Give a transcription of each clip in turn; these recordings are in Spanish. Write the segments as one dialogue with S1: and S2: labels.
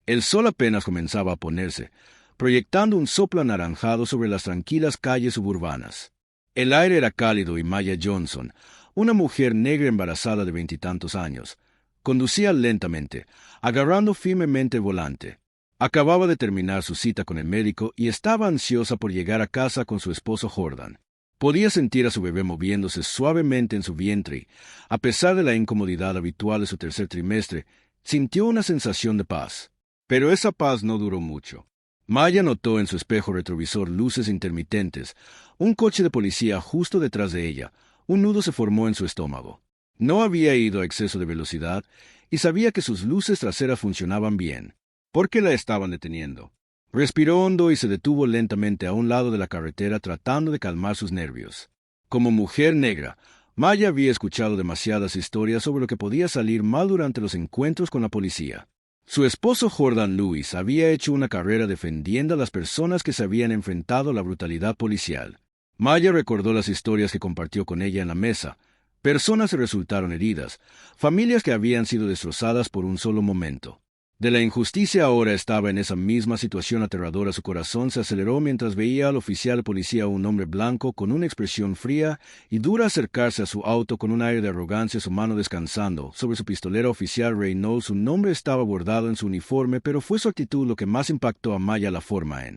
S1: El sol apenas comenzaba a ponerse, proyectando un soplo anaranjado sobre las tranquilas calles suburbanas. El aire era cálido y Maya Johnson, una mujer negra embarazada de 20 años, conducía lentamente, agarrando firmemente el volante. Acababa de terminar su cita con el médico y estaba ansiosa por llegar a casa con su esposo Jordan. Podía sentir a su bebé moviéndose suavemente en su vientre. A pesar de la incomodidad habitual de su tercer trimestre, sintió una sensación de paz. Pero esa paz no duró mucho. Maya notó en su espejo retrovisor luces intermitentes, un coche de policía justo detrás de ella. Un nudo se formó en su estómago. No había ido a exceso de velocidad y sabía que sus luces traseras funcionaban bien. ¿Por qué la estaban deteniendo? Respiró hondo y se detuvo lentamente a un lado de la carretera tratando de calmar sus nervios. Como mujer negra, Maya había escuchado demasiadas historias sobre lo que podía salir mal durante los encuentros con la policía. Su esposo Jordan Lewis había hecho una carrera defendiendo a las personas que se habían enfrentado a la brutalidad policial. Maya recordó las historias que compartió con ella en la mesa. Personas que resultaron heridas, familias que habían sido destrozadas por un solo momento. De la injusticia ahora estaba en esa misma situación aterradora. Su corazón se aceleró mientras veía al oficial de policía, un hombre blanco con una expresión fría y dura, acercarse a su auto con un aire de arrogancia, su mano descansando sobre su pistolera. Oficial Reynolds, su nombre estaba bordado en su uniforme, pero fue su actitud lo que más impactó a Maya, la forma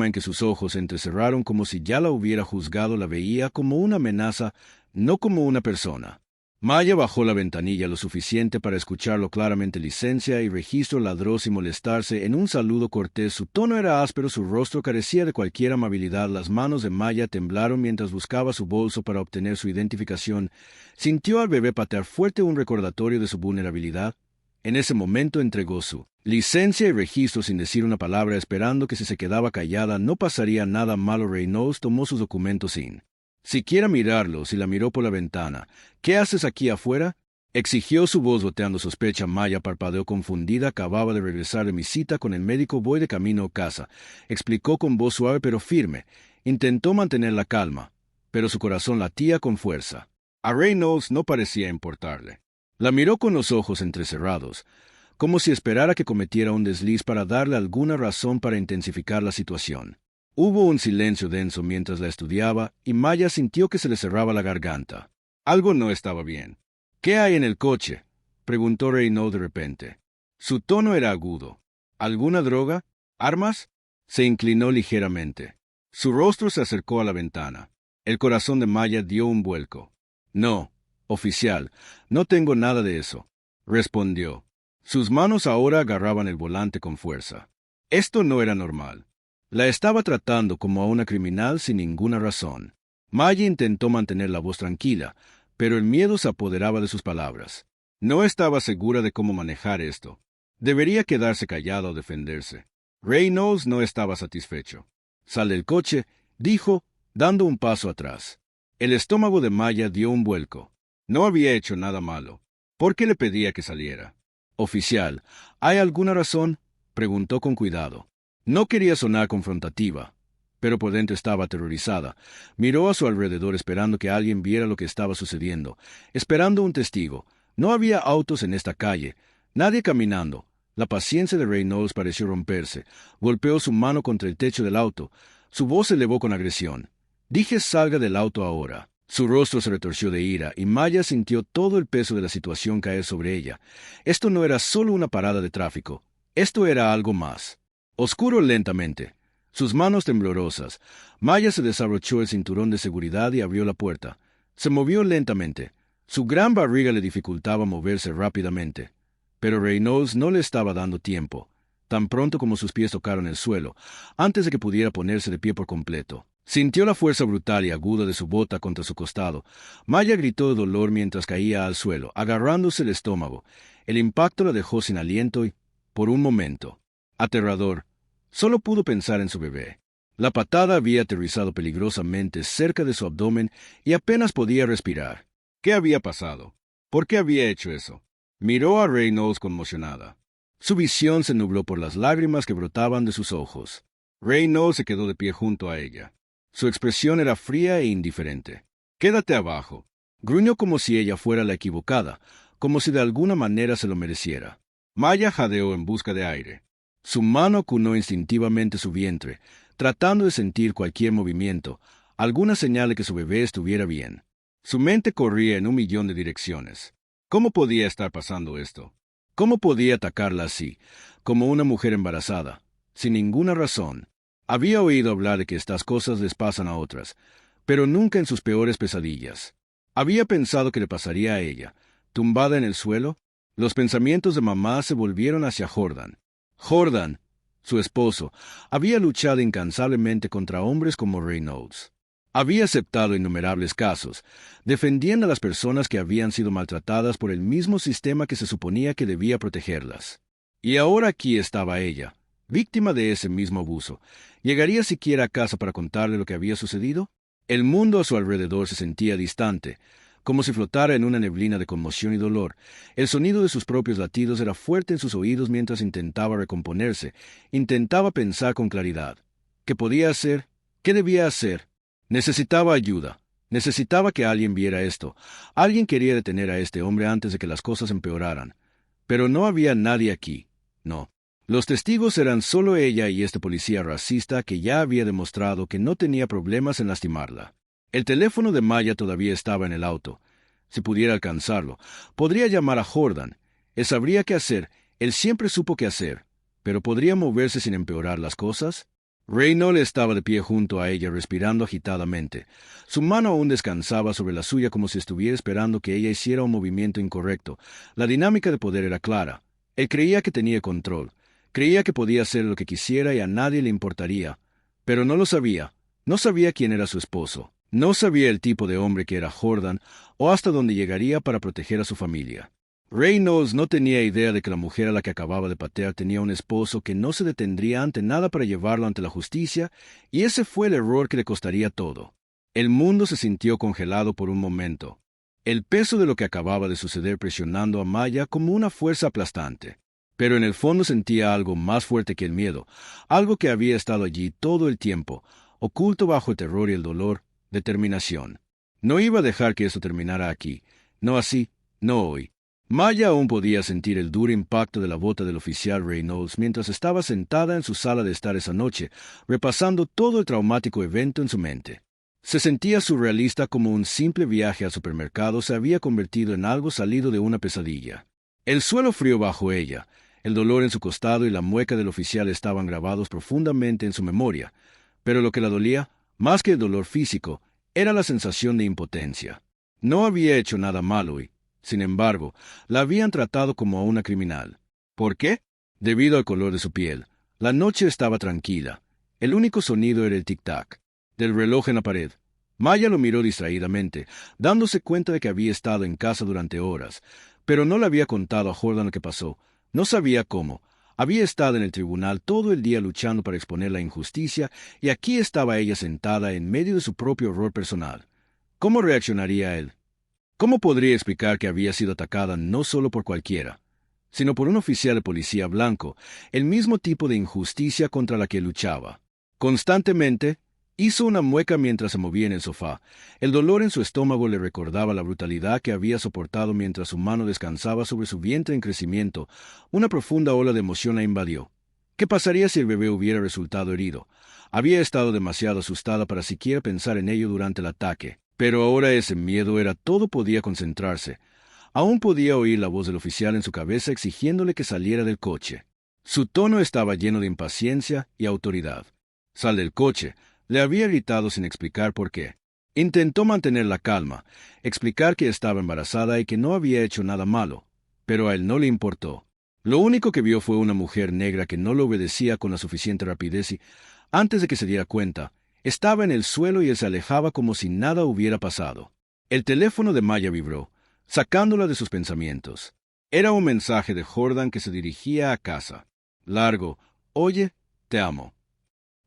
S1: en que sus ojos se entrecerraron, como si ya la hubiera juzgado. La veía como una amenaza, no como una persona. Maya bajó la ventanilla lo suficiente para escucharlo claramente. Licencia y registro, ladró sin molestarse en un saludo cortés. Su tono era áspero, su rostro carecía de cualquier amabilidad. Las manos de Maya temblaron mientras buscaba su bolso para obtener su identificación. Sintió al bebé patear fuerte, un recordatorio de su vulnerabilidad. En ese momento entregó su licencia y registro sin decir una palabra, esperando que si se quedaba callada no pasaría nada malo. Reynolds tomó sus documentos sin siquiera mirarlos y la miró por la ventana. ¿Qué haces aquí afuera?, exigió, su voz goteando sospecha. Maya parpadeó confundida. Acababa de regresar de mi cita con el médico, voy de camino a casa, explicó con voz suave pero firme. Intentó mantener la calma, pero su corazón latía con fuerza. A Reynolds no parecía importarle. La miró con los ojos entrecerrados, como si esperara que cometiera un desliz para darle alguna razón para intensificar la situación. Hubo un silencio denso mientras la estudiaba, y Maya sintió que se le cerraba la garganta. Algo no estaba bien. ¿Qué hay en el coche?, preguntó Reynolds de repente. Su tono era agudo. ¿Alguna droga? ¿Armas? Se inclinó ligeramente. Su rostro se acercó a la ventana. El corazón de Maya dio un vuelco. No, oficial, no tengo nada de eso, respondió. Sus manos ahora agarraban el volante con fuerza. Esto no era normal. La estaba tratando como a una criminal sin ninguna razón. Maya intentó mantener la voz tranquila, pero el miedo se apoderaba de sus palabras. No estaba segura de cómo manejar esto. Debería quedarse callada o defenderse. Reynolds no estaba satisfecho. Sal del coche, dijo, dando un paso atrás. El estómago de Maya dio un vuelco. No había hecho nada malo. ¿Por qué le pedía que saliera? Oficial, ¿hay alguna razón?, preguntó con cuidado. No quería sonar confrontativa, pero por dentro estaba aterrorizada. Miró a su alrededor esperando que alguien viera lo que estaba sucediendo, esperando un testigo. No había autos en esta calle, nadie caminando. La paciencia de Reynolds pareció romperse. Golpeó su mano contra el techo del auto. Su voz se elevó con agresión. Dije, salga del auto ahora. Su rostro se retorció de ira, y Maya sintió todo el peso de la situación caer sobre ella. Esto no era solo una parada de tráfico. Esto era algo más. Oscuro lentamente. Sus manos temblorosas. Maya se desabrochó el cinturón de seguridad y abrió la puerta. Se movió lentamente. Su gran barriga le dificultaba moverse rápidamente. Pero Reynolds no le estaba dando tiempo. Tan pronto como sus pies tocaron el suelo, antes de que pudiera ponerse de pie por completo, sintió la fuerza brutal y aguda de su bota contra su costado. Maya gritó de dolor mientras caía al suelo, agarrándose el estómago. El impacto la dejó sin aliento y, por un momento, aterrador, solo pudo pensar en su bebé. La patada había aterrizado peligrosamente cerca de su abdomen y apenas podía respirar. ¿Qué había pasado? ¿Por qué había hecho eso? Miró a Reynolds conmocionada. Su visión se nubló por las lágrimas que brotaban de sus ojos. Reynolds se quedó de pie junto a ella. Su expresión era fría e indiferente. «Quédate abajo», gruñó como si ella fuera la equivocada, como si de alguna manera se lo mereciera. Maya jadeó en busca de aire. Su mano cunó instintivamente su vientre, tratando de sentir cualquier movimiento, alguna señal de que su bebé estuviera bien. Su mente corría en 1.000.000 de direcciones. ¿Cómo podía estar pasando esto? ¿Cómo podía atacarla así, como una mujer embarazada, sin ninguna razón? Había oído hablar de que estas cosas les pasan a otras, pero nunca en sus peores pesadillas. Había pensado que le pasaría a ella, tumbada en el suelo. Los pensamientos de mamá se volvieron hacia Jordan. Jordan, su esposo, había luchado incansablemente contra hombres como Reynolds. Había aceptado innumerables casos, defendiendo a las personas que habían sido maltratadas por el mismo sistema que se suponía que debía protegerlas. Y ahora aquí estaba ella, víctima de ese mismo abuso. ¿Llegaría siquiera a casa para contarle lo que había sucedido? El mundo a su alrededor se sentía distante, como si flotara en una neblina de conmoción y dolor. El sonido de sus propios latidos era fuerte en sus oídos mientras intentaba recomponerse, intentaba pensar con claridad. ¿Qué podía hacer? ¿Qué debía hacer? Necesitaba ayuda. Necesitaba que alguien viera esto. Alguien quería detener a este hombre antes de que las cosas empeoraran. Pero no había nadie aquí. No. Los testigos eran solo ella y este policía racista que ya había demostrado que no tenía problemas en lastimarla. El teléfono de Maya todavía estaba en el auto. Si pudiera alcanzarlo, podría llamar a Jordan. Él sabría qué hacer. Él siempre supo qué hacer. ¿Pero podría moverse sin empeorar las cosas? Reynolds estaba de pie junto a ella, respirando agitadamente. Su mano aún descansaba sobre la suya como si estuviera esperando que ella hiciera un movimiento incorrecto. La dinámica de poder era clara. Él creía que tenía control. Creía que podía hacer lo que quisiera y a nadie le importaría. Pero no lo sabía. No sabía quién era su esposo. No sabía el tipo de hombre que era Jordan o hasta dónde llegaría para proteger a su familia. Reynolds no tenía idea de que la mujer a la que acababa de patear tenía un esposo que no se detendría ante nada para llevarlo ante la justicia, y ese fue el error que le costaría todo. El mundo se sintió congelado por un momento. El peso de lo que acababa de suceder presionando a Maya como una fuerza aplastante. Pero en el fondo sentía algo más fuerte que el miedo, algo que había estado allí todo el tiempo, oculto bajo el terror y el dolor, determinación. No iba a dejar que eso terminara aquí, no así, no hoy. Maya aún podía sentir el duro impacto de la bota del oficial Reynolds mientras estaba sentada en su sala de estar esa noche, repasando todo el traumático evento en su mente. Se sentía surrealista, como un simple viaje al supermercado se había convertido en algo salido de una pesadilla. El suelo frío bajo ella, el dolor en su costado y la mueca del oficial estaban grabados profundamente en su memoria, pero lo que la dolía, más que el dolor físico, era la sensación de impotencia. No había hecho nada malo y, sin embargo, la habían tratado como a una criminal. ¿Por qué? Debido al color de su piel. La noche estaba tranquila. El único sonido era el tic-tac del reloj en la pared. Maya lo miró distraídamente, dándose cuenta de que había estado en casa durante horas, pero no le había contado a Jordan lo que pasó. No sabía cómo. Había estado en el tribunal todo el día luchando para exponer la injusticia, y aquí estaba ella sentada en medio de su propio horror personal. ¿Cómo reaccionaría él? ¿Cómo podría explicar que había sido atacada no solo por cualquiera, sino por un oficial de policía blanco, el mismo tipo de injusticia contra la que luchaba? Constantemente, hizo una mueca mientras se movía en el sofá. El dolor en su estómago le recordaba la brutalidad que había soportado mientras su mano descansaba sobre su vientre en crecimiento. Una profunda ola de emoción la invadió. ¿Qué pasaría si el bebé hubiera resultado herido? Había estado demasiado asustada para siquiera pensar en ello durante el ataque. Pero ahora ese miedo era todo, podía concentrarse. Aún podía oír la voz del oficial en su cabeza exigiéndole que saliera del coche. Su tono estaba lleno de impaciencia y autoridad. «Sal del coche», le había gritado sin explicar por qué. Intentó mantener la calma, explicar que estaba embarazada y que no había hecho nada malo, pero a él no le importó. Lo único que vio fue una mujer negra que no le obedecía con la suficiente rapidez y, antes de que se diera cuenta, estaba en el suelo y él se alejaba como si nada hubiera pasado. El teléfono de Maya vibró, sacándola de sus pensamientos. Era un mensaje de Jordan que se dirigía a casa. Largo: «Oye, te amo».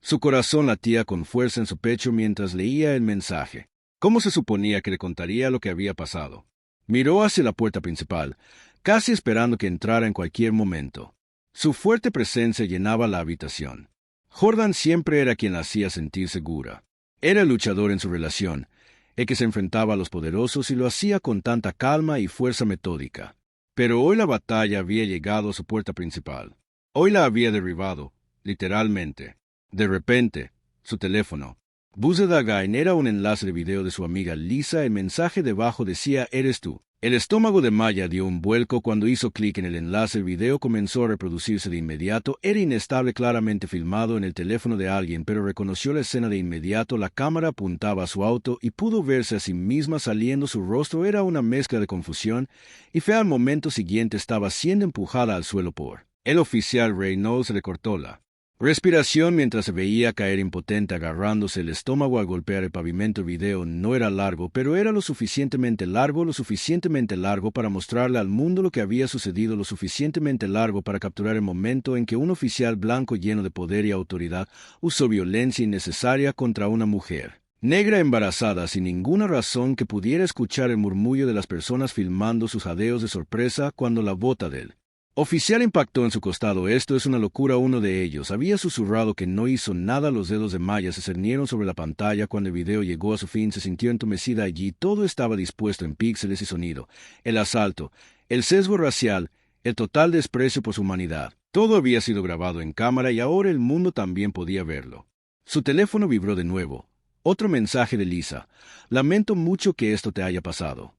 S1: Su corazón latía con fuerza en su pecho mientras leía el mensaje. ¿Cómo se suponía que le contaría lo que había pasado? Miró hacia la puerta principal, casi esperando que entrara en cualquier momento. Su fuerte presencia llenaba la habitación. Jordan siempre era quien la hacía sentir segura. Era el luchador en su relación, el que se enfrentaba a los poderosos y lo hacía con tanta calma y fuerza metódica. Pero hoy la batalla había llegado a su puerta principal. Hoy la había derribado, literalmente. De repente, su teléfono. Buzedagain era un enlace de video de su amiga Lisa. El mensaje debajo decía «Eres tú». El estómago de Maya dio un vuelco cuando hizo clic en el enlace. El video comenzó a reproducirse de inmediato. Era inestable, claramente filmado en el teléfono de alguien, pero reconoció la escena de inmediato. La cámara apuntaba a su auto y pudo verse a sí misma saliendo. Su rostro era una mezcla de confusión y fe. Al momento siguiente estaba siendo empujada al suelo por el oficial Reynolds. Recortó la respiración mientras se veía caer impotente, agarrándose el estómago al golpear el pavimento. El video no era largo, pero era lo suficientemente largo para mostrarle al mundo lo que había sucedido, lo suficientemente largo para capturar el momento en que un oficial blanco lleno de poder y autoridad usó violencia innecesaria contra una mujer negra embarazada sin ninguna razón, que pudiera escuchar el murmullo de las personas filmando sus jadeos de sorpresa cuando la bota del oficial impactó en su costado. «Esto es una locura». Uno de ellos había susurrado que no hizo nada. Los dedos de Maya se cernieron sobre la pantalla. Cuando el video llegó a su fin, se sintió entumecida. Allí todo estaba dispuesto en píxeles y sonido. El asalto, el sesgo racial, el total desprecio por su humanidad. Todo había sido grabado en cámara y ahora el mundo también podía verlo. Su teléfono vibró de nuevo. Otro mensaje de Lisa. «Lamento mucho que esto te haya pasado.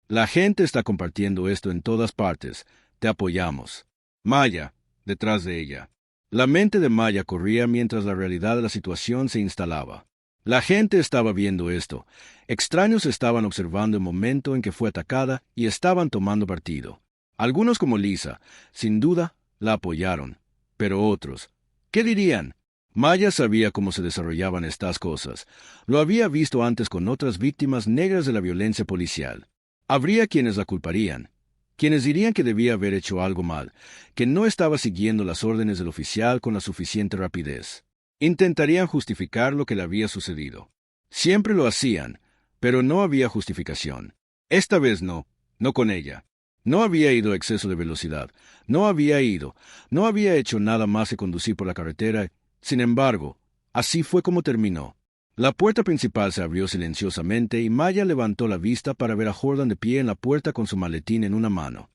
S1: La gente está compartiendo esto en todas partes. Te apoyamos». Maya, detrás de ella. La mente de Maya corría mientras la realidad de la situación se instalaba. La gente estaba viendo esto. Extraños estaban observando el momento en que fue atacada y estaban tomando partido. Algunos, como Lisa, sin duda, la apoyaron. Pero otros, ¿qué dirían? Maya sabía cómo se desarrollaban estas cosas. Lo había visto antes con otras víctimas negras de la violencia policial. Habría quienes la culparían, quienes dirían que debía haber hecho algo mal, que no estaba siguiendo las órdenes del oficial con la suficiente rapidez. Intentarían justificar lo que le había sucedido. Siempre lo hacían, pero no había justificación. Esta vez no con ella. No había ido a exceso de velocidad, no había hecho nada más que conducir por la carretera. Sin embargo, así fue como terminó. La puerta principal se abrió silenciosamente y Maya levantó la vista para ver a Jordan de pie en la puerta con su maletín en una mano.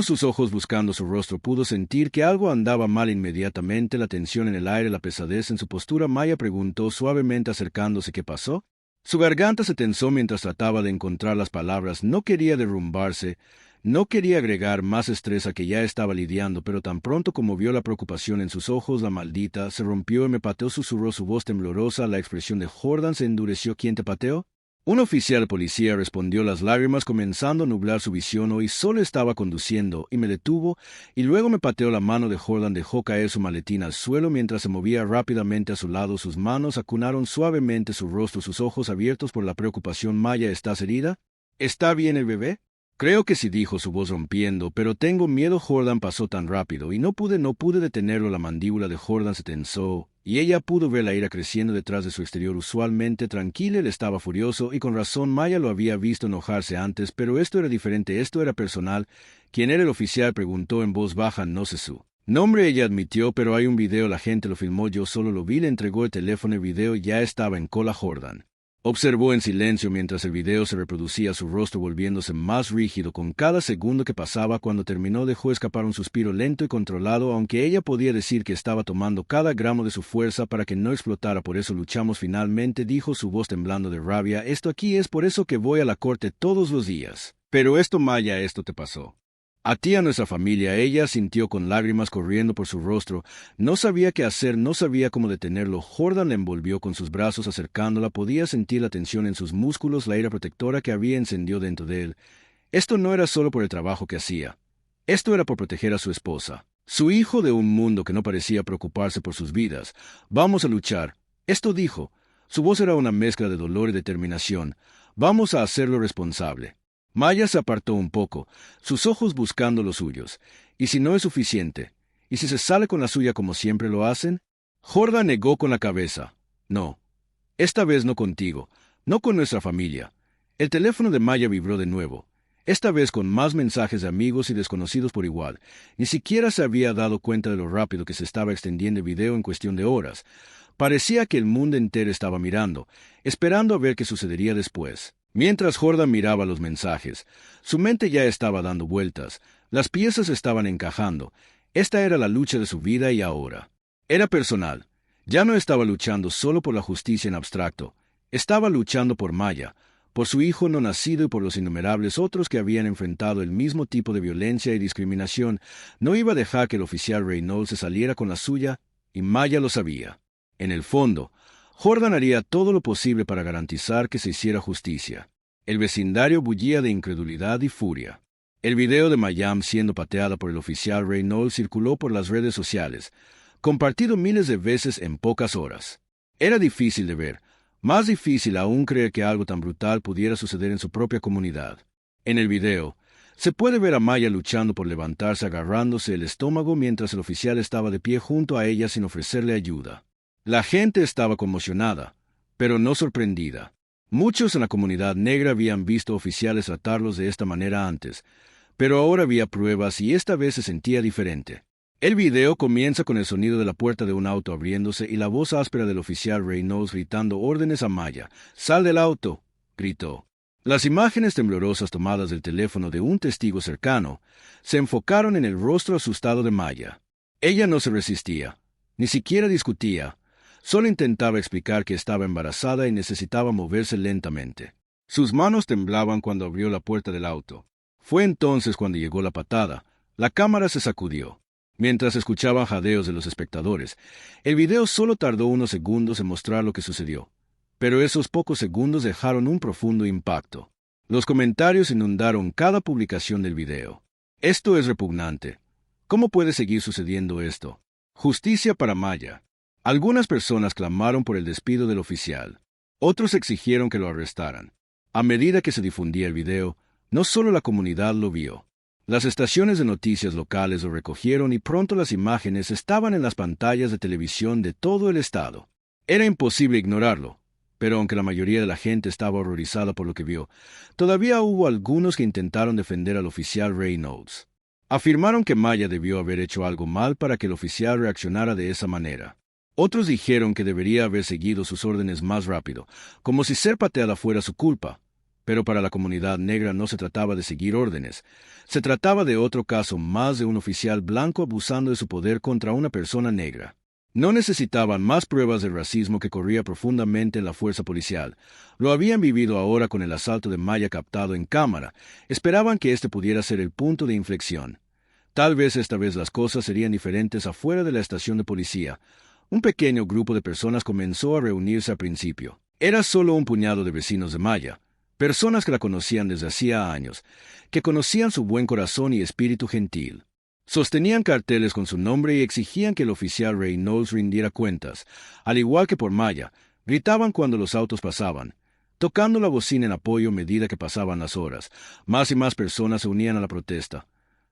S1: Sus ojos buscando su rostro. Pudo sentir que algo andaba mal inmediatamente, la tensión en el aire, la pesadez en su postura. Maya preguntó suavemente acercándose ¿qué pasó? Su garganta se tensó mientras trataba de encontrar las palabras. No quería derrumbarse, no quería agregar más estrés a que ya estaba lidiando, pero tan pronto como vio la preocupación en sus ojos, la maldita se rompió y me pateó, susurró, su voz temblorosa. La expresión de Jordan se endureció. ¿Quién te pateó? Un oficial de policía, respondió, las lágrimas comenzando a nublar su visión. Hoy solo estaba conduciendo y me detuvo, y luego me pateó. La mano de Jordan dejó caer su maletín al suelo mientras se movía rápidamente a su lado. Sus manos acunaron suavemente su rostro, sus ojos abiertos por la preocupación. Maya, ¿estás herida? ¿Está bien el bebé? Creo que sí, dijo, su voz rompiendo, pero tengo miedo. Jordan pasó tan rápido y no pude detenerlo. La mandíbula de Jordan se tensó y ella pudo ver la ira creciendo detrás de su exterior. Usualmente tranquilo, él estaba furioso y con razón. Maya lo había visto enojarse antes, pero esto era diferente, esto era personal. ¿Quién era el oficial?, preguntó en voz baja. No sé su nombre, ella admitió, pero hay un video, la gente lo filmó, yo solo lo vi. Le entregó el teléfono, el video ya estaba en cola. Jordan observó en silencio mientras el video se reproducía, su rostro volviéndose más rígido con cada segundo que pasaba. Cuando terminó, dejó escapar un suspiro lento y controlado, aunque ella podía decir que estaba tomando cada gramo de su fuerza para que no explotara. Por eso luchamos finalmente, dijo, su voz temblando de rabia. Esto aquí es por eso que voy a la corte todos los días. Pero esto, Maya, esto te pasó a ti, a nuestra familia. Ella sintió con lágrimas corriendo por su rostro. No sabía qué hacer, no sabía cómo detenerlo. Jordan la envolvió con sus brazos acercándola. Podía sentir la tensión en sus músculos, la ira protectora que había encendido dentro de él. Esto no era solo por el trabajo que hacía. Esto era por proteger a su esposa, su hijo, de un mundo que no parecía preocuparse por sus vidas. Vamos a luchar. Esto dijo. Su voz era una mezcla de dolor y determinación. Vamos a hacerlo responsable. Maya se apartó un poco, sus ojos buscando los suyos. ¿Y si no es suficiente? ¿Y si se sale con la suya como siempre lo hacen? Jordan negó con la cabeza. No. Esta vez no contigo, no con nuestra familia. El teléfono de Maya vibró de nuevo, esta vez con más mensajes de amigos y desconocidos por igual. Ni siquiera se había dado cuenta de lo rápido que se estaba extendiendo el video en cuestión de horas. Parecía que el mundo entero estaba mirando, esperando a ver qué sucedería después. Mientras Jordan miraba los mensajes, su mente ya estaba dando vueltas, las piezas estaban encajando. Esta era la lucha de su vida y ahora. Era personal. Ya no estaba luchando solo por la justicia en abstracto, estaba luchando por Maya, por su hijo no nacido y por los innumerables otros que habían enfrentado el mismo tipo de violencia y discriminación. No iba a dejar que el oficial Reynolds se saliera con la suya, y Maya lo sabía. En el fondo, Jordan haría todo lo posible para garantizar que se hiciera justicia. El vecindario bullía de incredulidad y furia. El video de Mayam siendo pateada por el oficial Reynolds circuló por las redes sociales, compartido miles de veces en pocas horas. Era difícil de ver, más difícil aún creer que algo tan brutal pudiera suceder en su propia comunidad. En el video, se puede ver a Maya luchando por levantarse agarrándose el estómago mientras el oficial estaba de pie junto a ella sin ofrecerle ayuda. La gente estaba conmocionada, pero no sorprendida. Muchos en la comunidad negra habían visto oficiales tratarlos de esta manera antes, pero ahora había pruebas y esta vez se sentía diferente. El video comienza con el sonido de la puerta de un auto abriéndose y la voz áspera del oficial Reynolds gritando órdenes a Maya. «¡Sal del auto!», gritó. Las imágenes temblorosas tomadas del teléfono de un testigo cercano se enfocaron en el rostro asustado de Maya. Ella no se resistía, ni siquiera discutía, solo intentaba explicar que estaba embarazada y necesitaba moverse lentamente. Sus manos temblaban cuando abrió la puerta del auto. Fue entonces cuando llegó la patada. La cámara se sacudió. Mientras escuchaban jadeos de los espectadores, el video solo tardó unos segundos en mostrar lo que sucedió. Pero esos pocos segundos dejaron un profundo impacto. Los comentarios inundaron cada publicación del video. «Esto es repugnante. ¿Cómo puede seguir sucediendo esto? Justicia para Maya». Algunas personas clamaron por el despido del oficial. Otros exigieron que lo arrestaran. A medida que se difundía el video, no solo la comunidad lo vio. Las estaciones de noticias locales lo recogieron y pronto las imágenes estaban en las pantallas de televisión de todo el estado. Era imposible ignorarlo, pero aunque la mayoría de la gente estaba horrorizada por lo que vio, todavía hubo algunos que intentaron defender al oficial Reynolds. Afirmaron que Maya debió haber hecho algo mal para que el oficial reaccionara de esa manera. Otros dijeron que debería haber seguido sus órdenes más rápido, como si ser pateada fuera su culpa. Pero para la comunidad negra no se trataba de seguir órdenes. Se trataba de otro caso más de un oficial blanco abusando de su poder contra una persona negra. No necesitaban más pruebas del racismo que corría profundamente en la fuerza policial. Lo habían vivido ahora con el asalto de Maya captado en cámara. Esperaban que este pudiera ser el punto de inflexión. Tal vez esta vez las cosas serían diferentes afuera de la estación de policía. Un pequeño grupo de personas comenzó a reunirse al principio. Era solo un puñado de vecinos de Maya. Personas que la conocían desde hacía años, que conocían su buen corazón y espíritu gentil. Sostenían carteles con su nombre y exigían que el oficial Reynolds rindiera cuentas. Al igual que por Maya, gritaban cuando los autos pasaban, tocando la bocina en apoyo a medida que pasaban las horas. Más y más personas se unían a la protesta.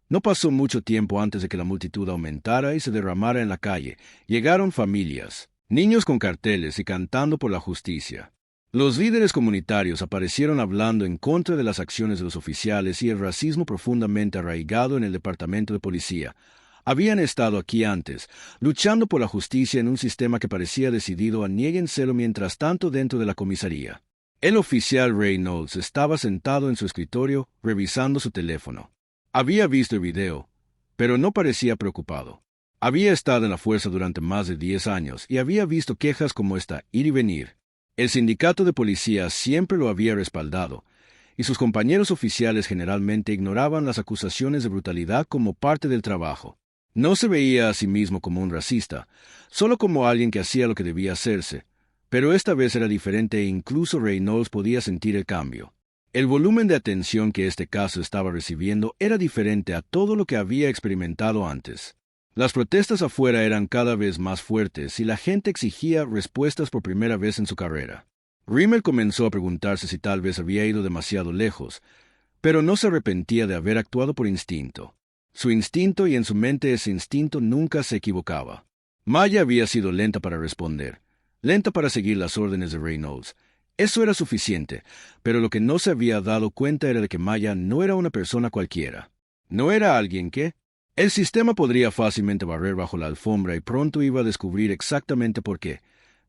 S1: No pasó mucho tiempo antes de que la multitud aumentara y se derramara en la calle. Llegaron familias, niños con carteles y cantando por la justicia. Los líderes comunitarios aparecieron hablando en contra de las acciones de los oficiales y el racismo profundamente arraigado en el departamento de policía. Habían estado aquí antes, luchando por la justicia en un sistema que parecía decidido a niéguenselo mientras tanto dentro de la comisaría. El oficial Reynolds estaba sentado en su escritorio, revisando su teléfono. Había visto el video, pero no parecía preocupado. Había estado en la fuerza durante más de 10 años y había visto quejas como esta ir y venir. El sindicato de policía siempre lo había respaldado, y sus compañeros oficiales generalmente ignoraban las acusaciones de brutalidad como parte del trabajo. No se veía a sí mismo como un racista, solo como alguien que hacía lo que debía hacerse, pero esta vez era diferente e incluso Reynolds podía sentir el cambio. El volumen de atención que este caso estaba recibiendo era diferente a todo lo que había experimentado antes. Las protestas afuera eran cada vez más fuertes y la gente exigía respuestas por primera vez en su carrera. Rimmel comenzó a preguntarse si tal vez había ido demasiado lejos, pero no se arrepentía de haber actuado por instinto. Su instinto y en su mente ese instinto nunca se equivocaba. Maya había sido lenta para responder, lenta para seguir las órdenes de Reynolds. Eso era suficiente, pero lo que no se había dado cuenta era de que Maya no era una persona cualquiera. No era alguien que el sistema podría fácilmente barrer bajo la alfombra y pronto iba a descubrir exactamente por qué.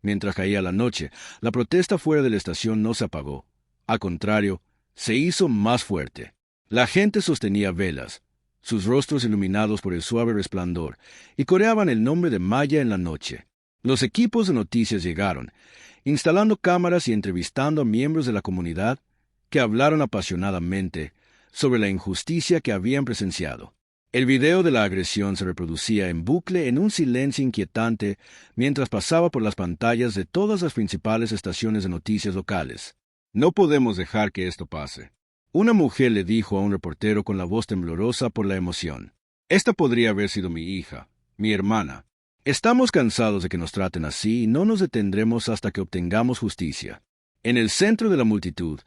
S1: Mientras caía la noche, la protesta fuera de la estación no se apagó. Al contrario, se hizo más fuerte. La gente sostenía velas, sus rostros iluminados por el suave resplandor, y coreaban el nombre de Maya en la noche. Los equipos de noticias llegaron, instalando cámaras y entrevistando a miembros de la comunidad que hablaron apasionadamente sobre la injusticia que habían presenciado. El video de la agresión se reproducía en bucle en un silencio inquietante mientras pasaba por las pantallas de todas las principales estaciones de noticias locales. No podemos dejar que esto pase. Una mujer le dijo a un reportero con la voz temblorosa por la emoción. Esta podría haber sido mi hija, mi hermana. Estamos cansados de que nos traten así y no nos detendremos hasta que obtengamos justicia. En el centro de la multitud,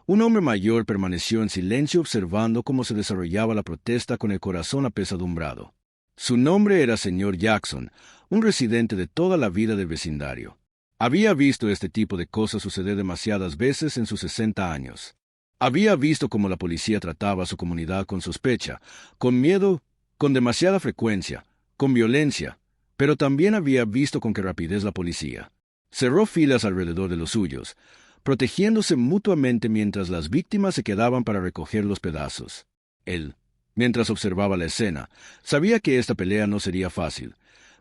S1: un hombre mayor permaneció en silencio observando cómo se desarrollaba la protesta con el corazón apesadumbrado. Su nombre era señor Jackson, un residente de toda la vida del vecindario. Había visto este tipo de cosas suceder demasiadas veces en sus 60 años. Había visto cómo la policía trataba a su comunidad con sospecha, con miedo, con demasiada frecuencia, con violencia, pero también había visto con qué rapidez la policía cerró filas alrededor de los suyos, protegiéndose mutuamente mientras las víctimas se quedaban para recoger los pedazos. Él, mientras observaba la escena, sabía que esta pelea no sería fácil,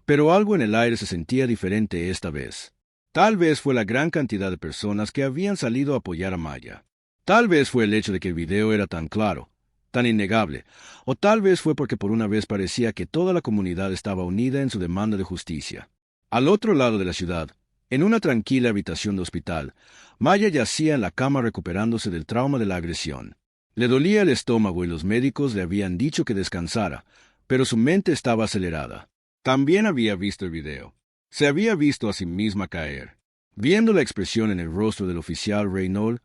S1: pero algo en el aire se sentía diferente esta vez. Tal vez fue la gran cantidad de personas que habían salido a apoyar a Maya. Tal vez fue el hecho de que el video era tan claro, tan innegable, o tal vez fue porque por una vez parecía que toda la comunidad estaba unida en su demanda de justicia. Al otro lado de la ciudad, en una tranquila habitación de hospital, Maya yacía en la cama recuperándose del trauma de la agresión. Le dolía el estómago y los médicos le habían dicho que descansara, pero su mente estaba acelerada. También había visto el video. Se había visto a sí misma caer. Viendo la expresión en el rostro del oficial Reynolds,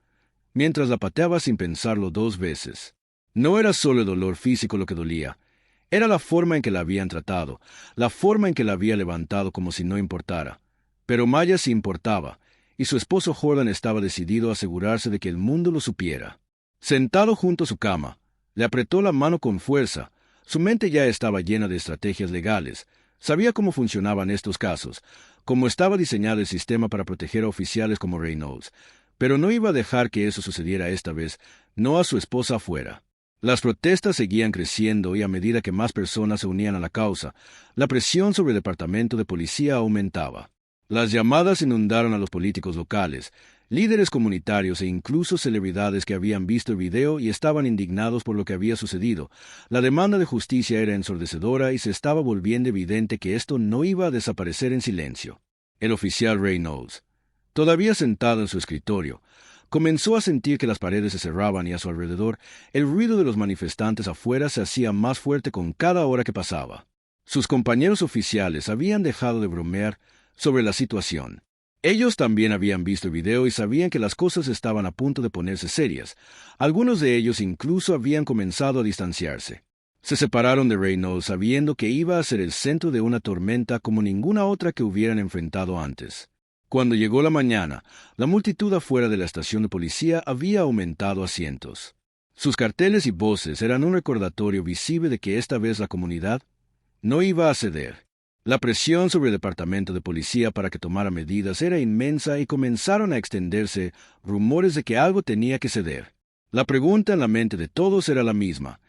S1: mientras la pateaba sin pensarlo 2 veces. No era solo el dolor físico lo que dolía, era la forma en que la habían tratado, la forma en que la había levantado como si no importara. Pero Maya sí importaba, y su esposo Jordan estaba decidido a asegurarse de que el mundo lo supiera. Sentado junto a su cama, le apretó la mano con fuerza. Su mente ya estaba llena de estrategias legales. Sabía cómo funcionaban estos casos, cómo estaba diseñado el sistema para proteger a oficiales como Reynolds, pero no iba a dejar que eso sucediera esta vez, no a su esposa afuera. Las protestas seguían creciendo y a medida que más personas se unían a la causa, la presión sobre el departamento de policía aumentaba. Las llamadas inundaron a los políticos locales, líderes comunitarios e incluso celebridades que habían visto el video y estaban indignados por lo que había sucedido. La demanda de justicia era ensordecedora y se estaba volviendo evidente que esto no iba a desaparecer en silencio. El oficial Reynolds, todavía sentado en su escritorio, comenzó a sentir que las paredes se cerraban y a su alrededor el ruido de los manifestantes afuera se hacía más fuerte con cada hora que pasaba. Sus compañeros oficiales habían dejado de bromear sobre la situación. Ellos también habían visto el video y sabían que las cosas estaban a punto de ponerse serias. Algunos de ellos incluso habían comenzado a distanciarse. Se separaron de Reynolds sabiendo que iba a ser el centro de una tormenta como ninguna otra que hubieran enfrentado antes. Cuando llegó la mañana, la multitud afuera de la estación de policía había aumentado a cientos. Sus carteles y voces eran un recordatorio visible de que esta vez la comunidad no iba a ceder. La presión sobre el departamento de policía para que tomara medidas era inmensa y comenzaron a extenderse rumores de que algo tenía que ceder. La pregunta en la mente de todos era la misma.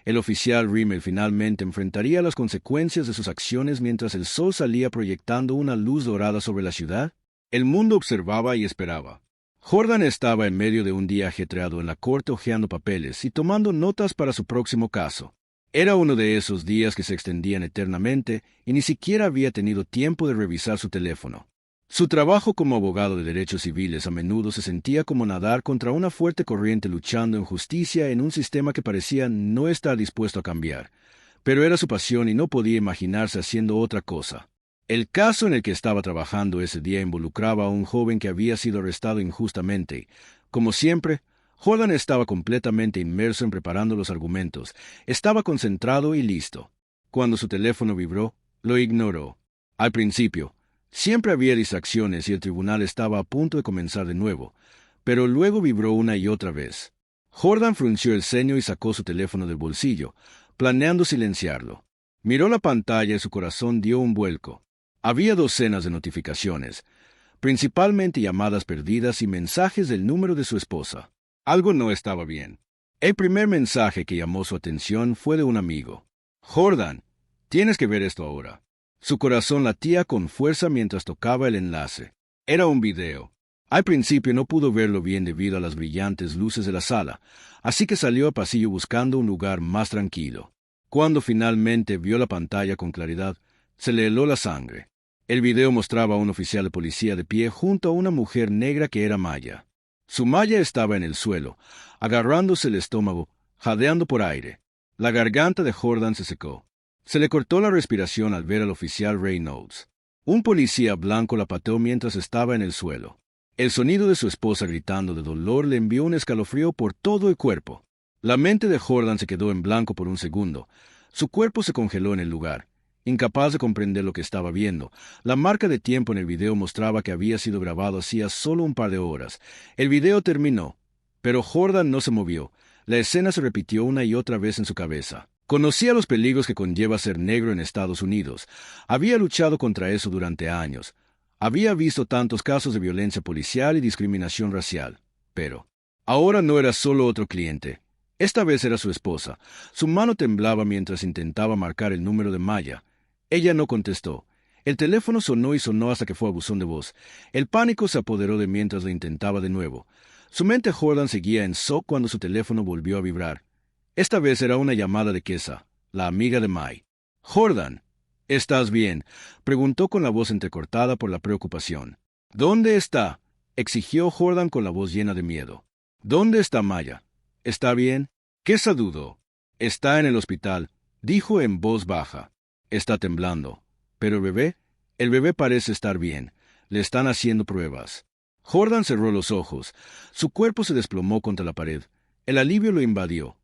S1: ¿El oficial Rimmel finalmente enfrentaría las consecuencias de sus acciones mientras el sol salía proyectando una luz dorada sobre la ciudad? El mundo observaba y esperaba. Jordan estaba en medio de un día ajetreado en la corte hojeando papeles y tomando notas para su próximo caso. Era uno de esos días que se extendían eternamente y ni siquiera había tenido tiempo de revisar su teléfono. Su trabajo como abogado de derechos civiles a menudo se sentía como nadar contra una fuerte corriente luchando en justicia en un sistema que parecía no estar dispuesto a cambiar, pero era su pasión y no podía imaginarse haciendo otra cosa. El caso en el que estaba trabajando ese día involucraba a un joven que había sido arrestado injustamente. Como siempre, Jordan estaba completamente inmerso en preparando los argumentos. Estaba concentrado y listo. Cuando su teléfono vibró, lo ignoró. Al principio, siempre había distracciones y el tribunal estaba a punto de comenzar de nuevo, pero luego vibró una y otra vez. Jordan frunció el ceño y sacó su teléfono del bolsillo, planeando silenciarlo. Miró la pantalla y su corazón dio un vuelco. Había docenas de notificaciones, principalmente llamadas perdidas y mensajes del número de su esposa. Algo no estaba bien. El primer mensaje que llamó su atención fue de un amigo. Jordan, tienes que ver esto ahora. Su corazón latía con fuerza mientras tocaba el enlace. Era un video. Al principio no pudo verlo bien debido a las brillantes luces de la sala, así que salió al pasillo buscando un lugar más tranquilo. Cuando finalmente vio la pantalla con claridad, se le heló la sangre. El video mostraba a un oficial de policía de pie junto a una mujer negra que era Maya. Su Maya estaba en el suelo, agarrándose el estómago, jadeando por aire. La garganta de Jordan se secó. Se le cortó la respiración al ver al oficial Reynolds. Un policía blanco la pateó mientras estaba en el suelo. El sonido de su esposa gritando de dolor le envió un escalofrío por todo el cuerpo. La mente de Jordan se quedó en blanco por un segundo. Su cuerpo se congeló en el lugar. Incapaz de comprender lo que estaba viendo, la marca de tiempo en el video mostraba que había sido grabado hacía solo un par de horas. El video terminó, pero Jordan no se movió. La escena se repitió una y otra vez en su cabeza. Conocía los peligros que conlleva ser negro en Estados Unidos. Había luchado contra eso durante años. Había visto tantos casos de violencia policial y discriminación racial. Pero ahora no era solo otro cliente. Esta vez era su esposa. Su mano temblaba mientras intentaba marcar el número de Maya. Ella no contestó. El teléfono sonó y sonó hasta que fue a buzón de voz. El pánico se apoderó de mientras lo intentaba de nuevo. Su mente Jordan seguía en shock cuando su teléfono volvió a vibrar. Esta vez era una llamada de Kesa, la amiga de Mai. «Jordan, ¿estás bien?», preguntó con la voz entrecortada por la preocupación. «¿Dónde está?», exigió Jordan con la voz llena de miedo. «¿Dónde está Maya? ¿Está bien?». Kesa dudó. «Está en el hospital», dijo en voz baja. «Está temblando. ¿Pero el bebé? El bebé parece estar bien. Le están haciendo pruebas». Jordan cerró los ojos. Su cuerpo se desplomó contra la pared. El alivio lo invadió.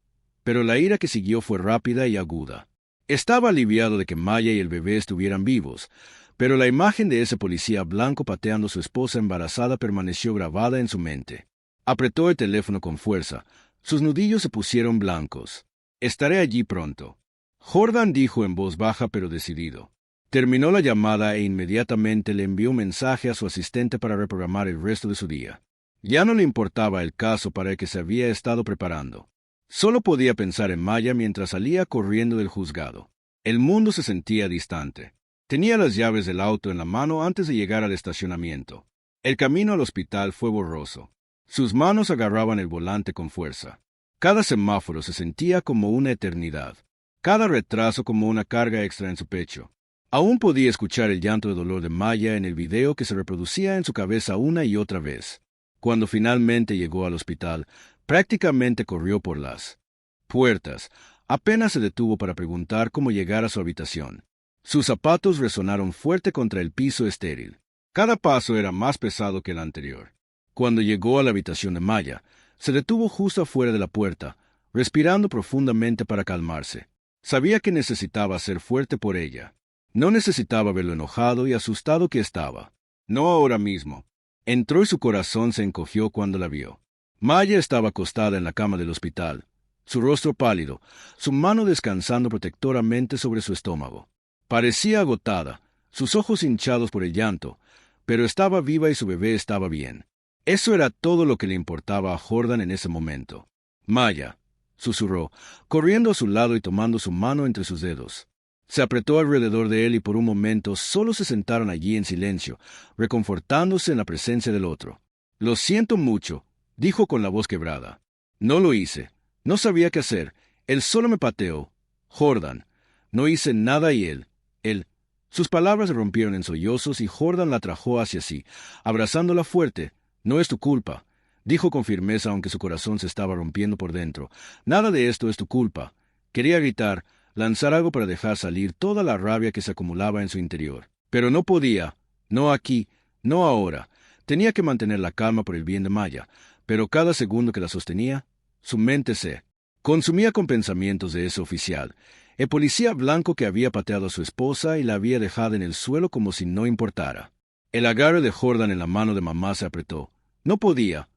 S1: Pero la ira que siguió fue rápida y aguda. Estaba aliviado de que Maya y el bebé estuvieran vivos, pero la imagen de ese policía blanco pateando a su esposa embarazada permaneció grabada en su mente. Apretó el teléfono con fuerza. Sus nudillos se pusieron blancos. «Estaré allí pronto», Jordan dijo en voz baja pero decidido. Terminó la llamada e inmediatamente le envió un mensaje a su asistente para reprogramar el resto de su día. Ya no le importaba el caso para el que se había estado preparando. Solo podía pensar en Maya mientras salía corriendo del juzgado. El mundo se sentía distante. Tenía las llaves del auto en la mano antes de llegar al estacionamiento. El camino al hospital fue borroso. Sus manos agarraban el volante con fuerza. Cada semáforo se sentía como una eternidad. Cada retraso como una carga extra en su pecho. Aún podía escuchar el llanto de dolor de Maya en el video que se reproducía en su cabeza una y otra vez. Cuando finalmente llegó al hospital, prácticamente corrió por las puertas. Apenas se detuvo para preguntar cómo llegar a su habitación. Sus zapatos resonaron fuerte contra el piso estéril. Cada paso era más pesado que el anterior. Cuando llegó a la habitación de Maya, se detuvo justo afuera de la puerta, respirando profundamente para calmarse. Sabía que necesitaba ser fuerte por ella. No necesitaba verlo enojado y asustado que estaba. No ahora mismo. Entró y su corazón se encogió cuando la vio. Maya estaba acostada en la cama del hospital, su rostro pálido, su mano descansando protectoramente sobre su estómago. Parecía agotada, sus ojos hinchados por el llanto, pero estaba viva y su bebé estaba bien. Eso era todo lo que le importaba a Jordan en ese momento. «Maya», susurró, corriendo a su lado y tomando su mano entre sus dedos. Se apretó alrededor de él y por un momento solo se sentaron allí en silencio, reconfortándose en la presencia del otro. «Lo siento mucho», dijo con la voz quebrada. «No lo hice. No sabía qué hacer. Él solo me pateó. Jordan. No hice nada y él. Sus palabras se rompieron en sollozos y Jordan la atrajo hacia sí, abrazándola fuerte. «No es tu culpa», dijo con firmeza aunque su corazón se estaba rompiendo por dentro. «Nada de esto es tu culpa». Quería gritar, lanzar algo para dejar salir toda la rabia que se acumulaba en su interior. Pero no podía. No aquí, no ahora. Tenía que mantener la calma por el bien de Maya, pero cada segundo que la sostenía, su mente se consumía con pensamientos de ese oficial, el policía blanco que había pateado a su esposa y la había dejado en el suelo como si no importara. El agarre de Jordan en la mano de mamá se apretó. No podía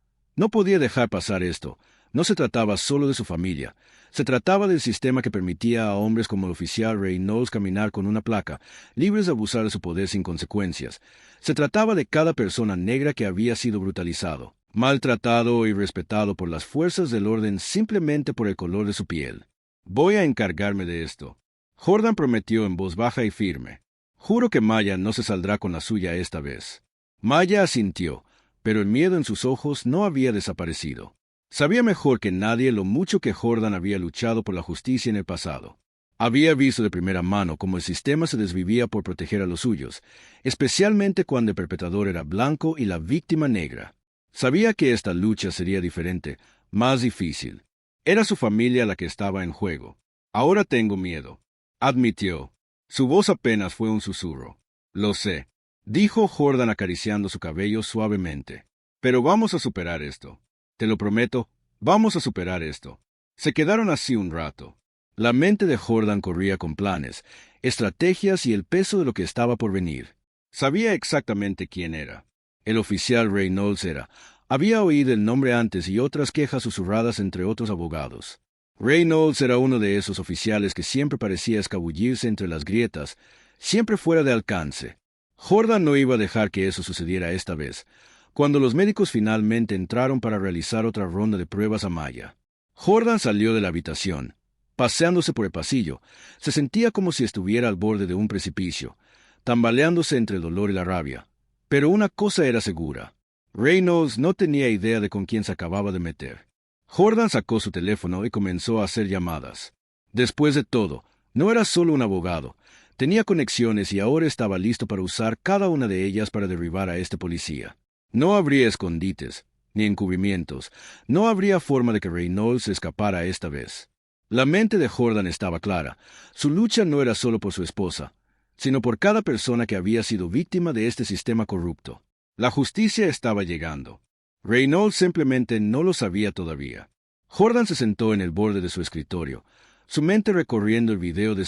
S1: dejar pasar esto. No se trataba solo de su familia. Se trataba del sistema que permitía a hombres como el oficial Reynolds caminar con una placa, libres de abusar de su poder sin consecuencias. Se trataba de cada persona negra que había sido brutalizado. maltratado y respetado por las fuerzas del orden simplemente por el color de su piel. Voy a encargarme de esto. Jordan prometió en voz baja y firme. Juro que Maya no se saldrá con la suya esta vez. Maya asintió, pero el miedo en sus ojos no había desaparecido. Sabía mejor que nadie lo mucho que Jordan había luchado por la justicia en el pasado. Había visto de primera mano cómo el sistema se desvivía por proteger a los suyos, especialmente cuando el perpetrador era blanco y la víctima negra. Sabía que esta lucha sería diferente, más difícil. Era su familia la que estaba en juego. Ahora tengo miedo, admitió. Su voz apenas fue un susurro. Lo sé, dijo Jordan acariciando su cabello suavemente. Pero vamos a superar esto. Te lo prometo, vamos a superar esto. Se quedaron así un rato. La mente de Jordan corría con planes, estrategias y el peso de lo que estaba por venir. Sabía exactamente quién era. El oficial Reynolds era. Había oído el nombre antes y otras quejas susurradas entre otros abogados. Reynolds era uno de esos oficiales que siempre parecía escabullirse entre las grietas, siempre fuera de alcance. Jordan no iba a dejar que eso sucediera esta vez, cuando los médicos finalmente entraron para realizar otra ronda de pruebas a Maya. Jordan salió de la habitación. Paseándose por el pasillo, se sentía como si estuviera al borde de un precipicio, tambaleándose entre el dolor y la rabia. Pero una cosa era segura. Reynolds no tenía idea de con quién se acababa de meter. Jordan sacó su teléfono y comenzó a hacer llamadas. Después de todo, no era solo un abogado. Tenía conexiones y ahora estaba listo para usar cada una de ellas para derribar a este policía. No habría escondites, ni encubrimientos. No habría forma de que Reynolds se escapara esta vez. La mente de Jordan estaba clara. Su lucha no era solo por su esposa, sino por cada persona que había sido víctima de este sistema corrupto. La justicia estaba llegando. Reynolds simplemente no lo sabía todavía. Jordan se sentó en el borde de su escritorio, su mente recorriendo el video de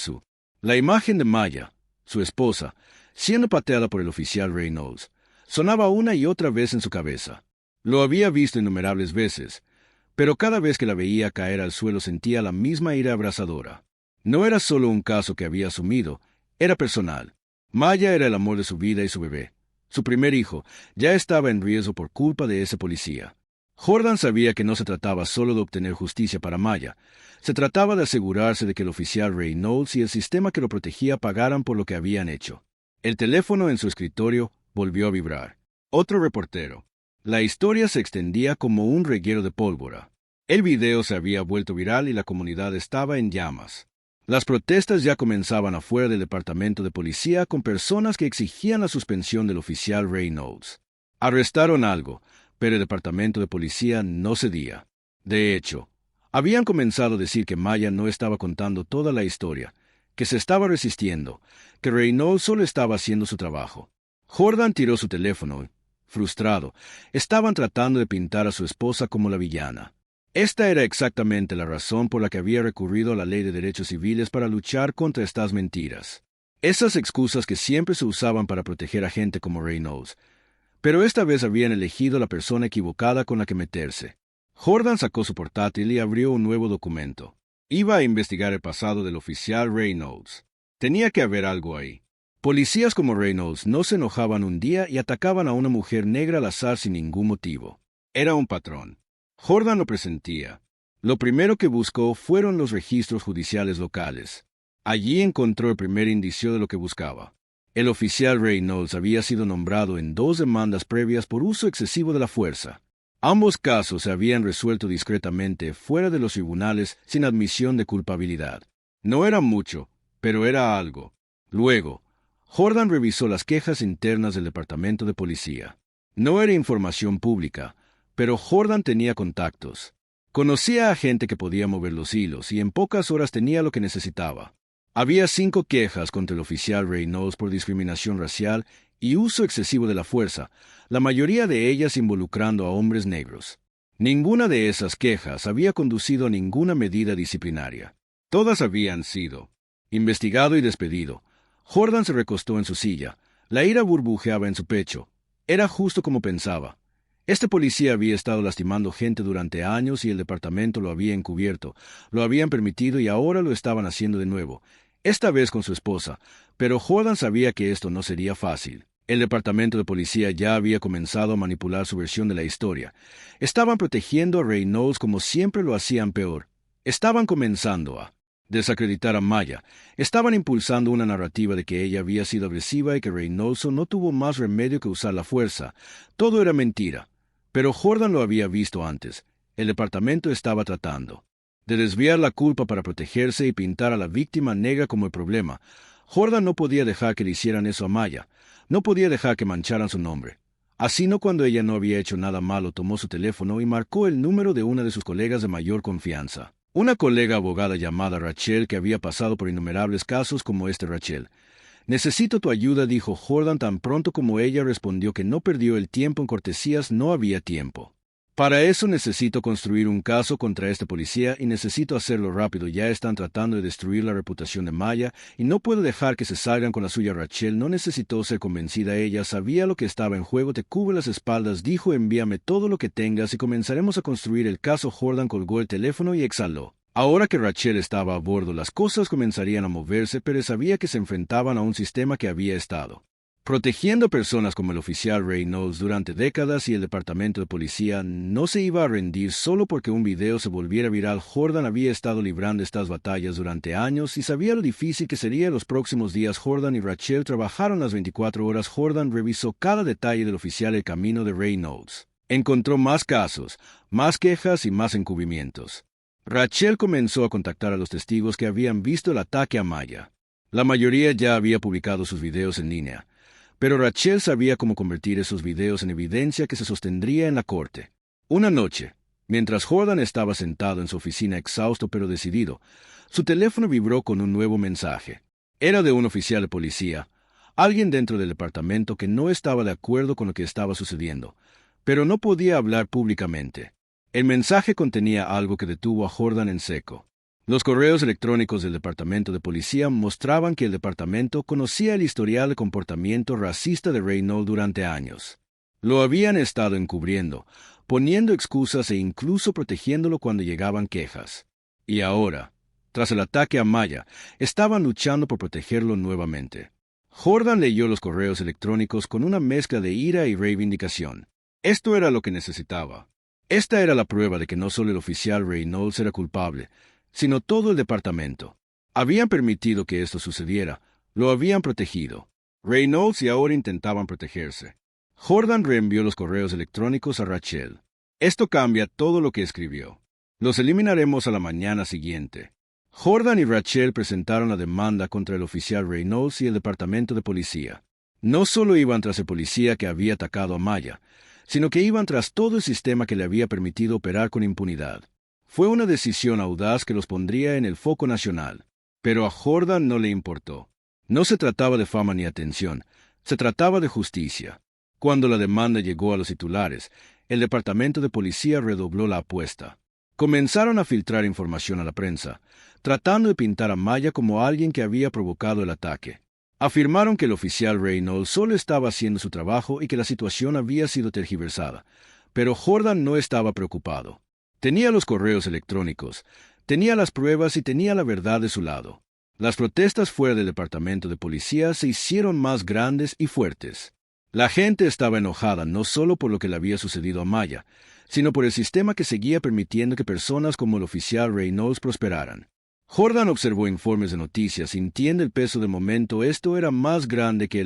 S1: La imagen de Maya, su esposa, siendo pateada por el oficial Reynolds, sonaba una y otra vez en su cabeza. Lo había visto innumerables veces, pero cada vez que la veía caer al suelo sentía la misma ira abrasadora. No era solo un caso que había asumido, era personal. Maya era el amor de su vida y su bebé. Su primer hijo ya estaba en riesgo por culpa de ese policía. Jordan sabía que no se trataba solo de obtener justicia para Maya. Se trataba de asegurarse de que el oficial Reynolds y el sistema que lo protegía pagaran por lo que habían hecho. El teléfono en su escritorio volvió a vibrar. Otro reportero. La historia se extendía como un reguero de pólvora. El video se había vuelto viral y la comunidad estaba en llamas. Las protestas ya comenzaban afuera del departamento de policía con personas que exigían la suspensión del oficial Reynolds. Arrestaron algo, pero el departamento de policía no cedía. De hecho, habían comenzado a decir que Maya no estaba contando toda la historia, que se estaba resistiendo, que Reynolds solo estaba haciendo su trabajo. Jordan tiró su teléfono. Frustrado, estaban tratando de pintar a su esposa como la villana. Esta era exactamente la razón por la que había recurrido a la ley de derechos civiles para luchar contra estas mentiras. Esas excusas que siempre se usaban para proteger a gente como Reynolds. Pero esta vez habían elegido la persona equivocada con la que meterse. Jordan sacó su portátil y abrió un nuevo documento. Iba a investigar el pasado del oficial Reynolds. Tenía que haber algo ahí. Policías como Reynolds no se enojaban un día y atacaban a una mujer negra al azar sin ningún motivo. Era un patrón. Jordan lo presentía. Lo primero que buscó fueron los registros judiciales locales. Allí encontró el primer indicio de lo que buscaba. El oficial Reynolds había sido nombrado en 2 demandas previas por uso excesivo de la fuerza. Ambos casos se habían resuelto discretamente fuera de los tribunales sin admisión de culpabilidad. No era mucho, pero era algo. Luego, Jordan revisó las quejas internas del departamento de policía. No era información pública, pero Jordan tenía contactos. Conocía a gente que podía mover los hilos y en pocas horas tenía lo que necesitaba. Había 5 quejas contra el oficial Reynolds por discriminación racial y uso excesivo de la fuerza, la mayoría de ellas involucrando a hombres negros. Ninguna de esas quejas había conducido a ninguna medida disciplinaria. Todas habían sido investigado y despedido. Jordan se recostó en su silla. La ira burbujeaba en su pecho. Era justo como pensaba. Este policía había estado lastimando gente durante años y el departamento lo había encubierto, lo habían permitido y ahora lo estaban haciendo de nuevo, esta vez con su esposa, pero Jordan sabía que esto no sería fácil. El departamento de policía ya había comenzado a manipular su versión de la historia. Estaban protegiendo a Reynolds como siempre lo hacían peor. Estaban comenzando a desacreditar a Maya. Estaban impulsando una narrativa de que ella había sido agresiva y que Reynolds no tuvo más remedio que usar la fuerza. Todo era mentira. Pero Jordan lo había visto antes. El departamento estaba tratando de desviar la culpa para protegerse y pintar a la víctima negra como el problema. Jordan no podía dejar que le hicieran eso a Maya. No podía dejar que mancharan su nombre. Así no, cuando ella no había hecho nada malo, tomó su teléfono y marcó el número de una de sus colegas de mayor confianza. Una colega abogada llamada Rachel, que había pasado por innumerables casos como este. Rachel: «Necesito tu ayuda», dijo Jordan tan pronto como ella respondió que no perdió el tiempo en cortesías. No había tiempo. «Para eso necesito construir un caso contra este policía y necesito hacerlo rápido. Ya están tratando de destruir la reputación de Maya y no puedo dejar que se salgan con la suya». Rachel no necesitó ser convencida. Ella sabía lo que estaba en juego. «Te cubre las espaldas», dijo. «Envíame todo lo que tengas y comenzaremos a construir el caso». Jordan colgó el teléfono y exhaló. Ahora que Rachel estaba a bordo, las cosas comenzarían a moverse, pero sabía que se enfrentaban a un sistema que había estado protegiendo personas como el oficial Reynolds durante décadas, y el departamento de policía no se iba a rendir solo porque un video se volviera viral. Jordan había estado librando estas batallas durante años y sabía lo difícil que sería los próximos días. Jordan y Rachel trabajaron las 24 horas. Jordan revisó cada detalle del oficial el camino de Reynolds. Encontró más casos, más quejas y más encubrimientos. Rachel comenzó a contactar a los testigos que habían visto el ataque a Maya. La mayoría ya había publicado sus videos en línea, pero Rachel sabía cómo convertir esos videos en evidencia que se sostendría en la corte. Una noche, mientras Jordan estaba sentado en su oficina exhausto pero decidido, su teléfono vibró con un nuevo mensaje. Era de un oficial de policía, alguien dentro del departamento que no estaba de acuerdo con lo que estaba sucediendo, pero no podía hablar públicamente. El mensaje contenía algo que detuvo a Jordan en seco. Los correos electrónicos del departamento de policía mostraban que el departamento conocía el historial de comportamiento racista de Reynolds durante años. Lo habían estado encubriendo, poniendo excusas e incluso protegiéndolo cuando llegaban quejas. Y ahora, tras el ataque a Maya, estaban luchando por protegerlo nuevamente. Jordan leyó los correos electrónicos con una mezcla de ira y reivindicación. Esto era lo que necesitaba. Esta era la prueba de que no solo el oficial Reynolds era culpable, sino todo el departamento. Habían permitido que esto sucediera, lo habían protegido. Reynolds y ahora intentaban protegerse. Jordan reenvió los correos electrónicos a Rachel. «Esto cambia todo lo que escribió. Los eliminaremos a la mañana siguiente». Jordan y Rachel presentaron la demanda contra el oficial Reynolds y el departamento de policía. No solo iban tras el policía que había atacado a Maya, sino que iban tras todo el sistema que le había permitido operar con impunidad. Fue una decisión audaz que los pondría en el foco nacional, pero a Jordan no le importó. No se trataba de fama ni atención, se trataba de justicia. Cuando la demanda llegó a los titulares, el departamento de policía redobló la apuesta. Comenzaron a filtrar información a la prensa, tratando de pintar a Maya como alguien que había provocado el ataque. Afirmaron que el oficial Reynolds solo estaba haciendo su trabajo y que la situación había sido tergiversada, pero Jordan no estaba preocupado. Tenía los correos electrónicos, tenía las pruebas y tenía la verdad de su lado. Las protestas fuera del departamento de policía se hicieron más grandes y fuertes. La gente estaba enojada no solo por lo que le había sucedido a Maya, sino por el sistema que seguía permitiendo que personas como el oficial Reynolds prosperaran. Jordan observó informes de noticias, sintiendo el peso del momento. Esto era más grande que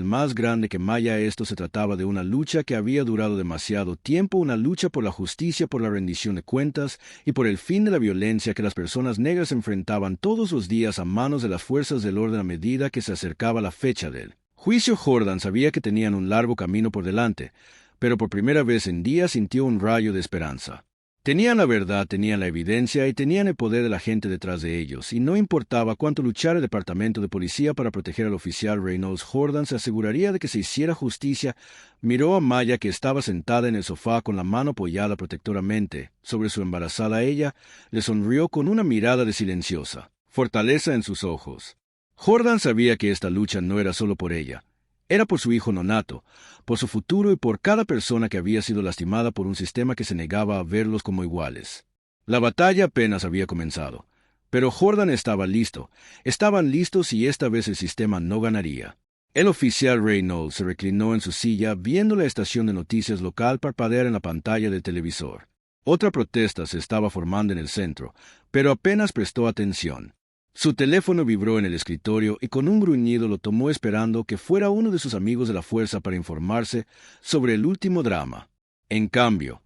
S1: Maya. Esto se trataba de una lucha que había durado demasiado tiempo, una lucha por la justicia, por la rendición de cuentas y por el fin de la violencia que las personas negras enfrentaban todos los días a manos de las fuerzas del orden a medida que se acercaba la fecha del juicio. Jordan sabía que tenían un largo camino por delante, pero por primera vez en días sintió un rayo de esperanza. Tenían la verdad, tenían la evidencia y tenían el poder de la gente detrás de ellos, y no importaba cuánto luchara el departamento de policía para proteger al oficial Reynolds. Jordan se aseguraría de que se hiciera justicia. Miró a Maya, que estaba sentada en el sofá con la mano apoyada protectoramente sobre su embarazada. Ella le sonrió con una mirada de silenciosa fortaleza en sus ojos. Jordan sabía que esta lucha no era solo por ella. Era por su hijo nonato, por su futuro y por cada persona que había sido lastimada por un sistema que se negaba a verlos como iguales. La batalla apenas había comenzado, pero Jordan estaba listo. Estaban listos y esta vez el sistema no ganaría. El oficial Reynolds se reclinó en su silla viendo la estación de noticias local parpadear en la pantalla del televisor. Otra protesta se estaba formando en el centro, pero apenas prestó atención. Su teléfono vibró en el escritorio y con un gruñido lo tomó esperando que fuera uno de sus amigos de la fuerza para informarse sobre el último drama. En cambio,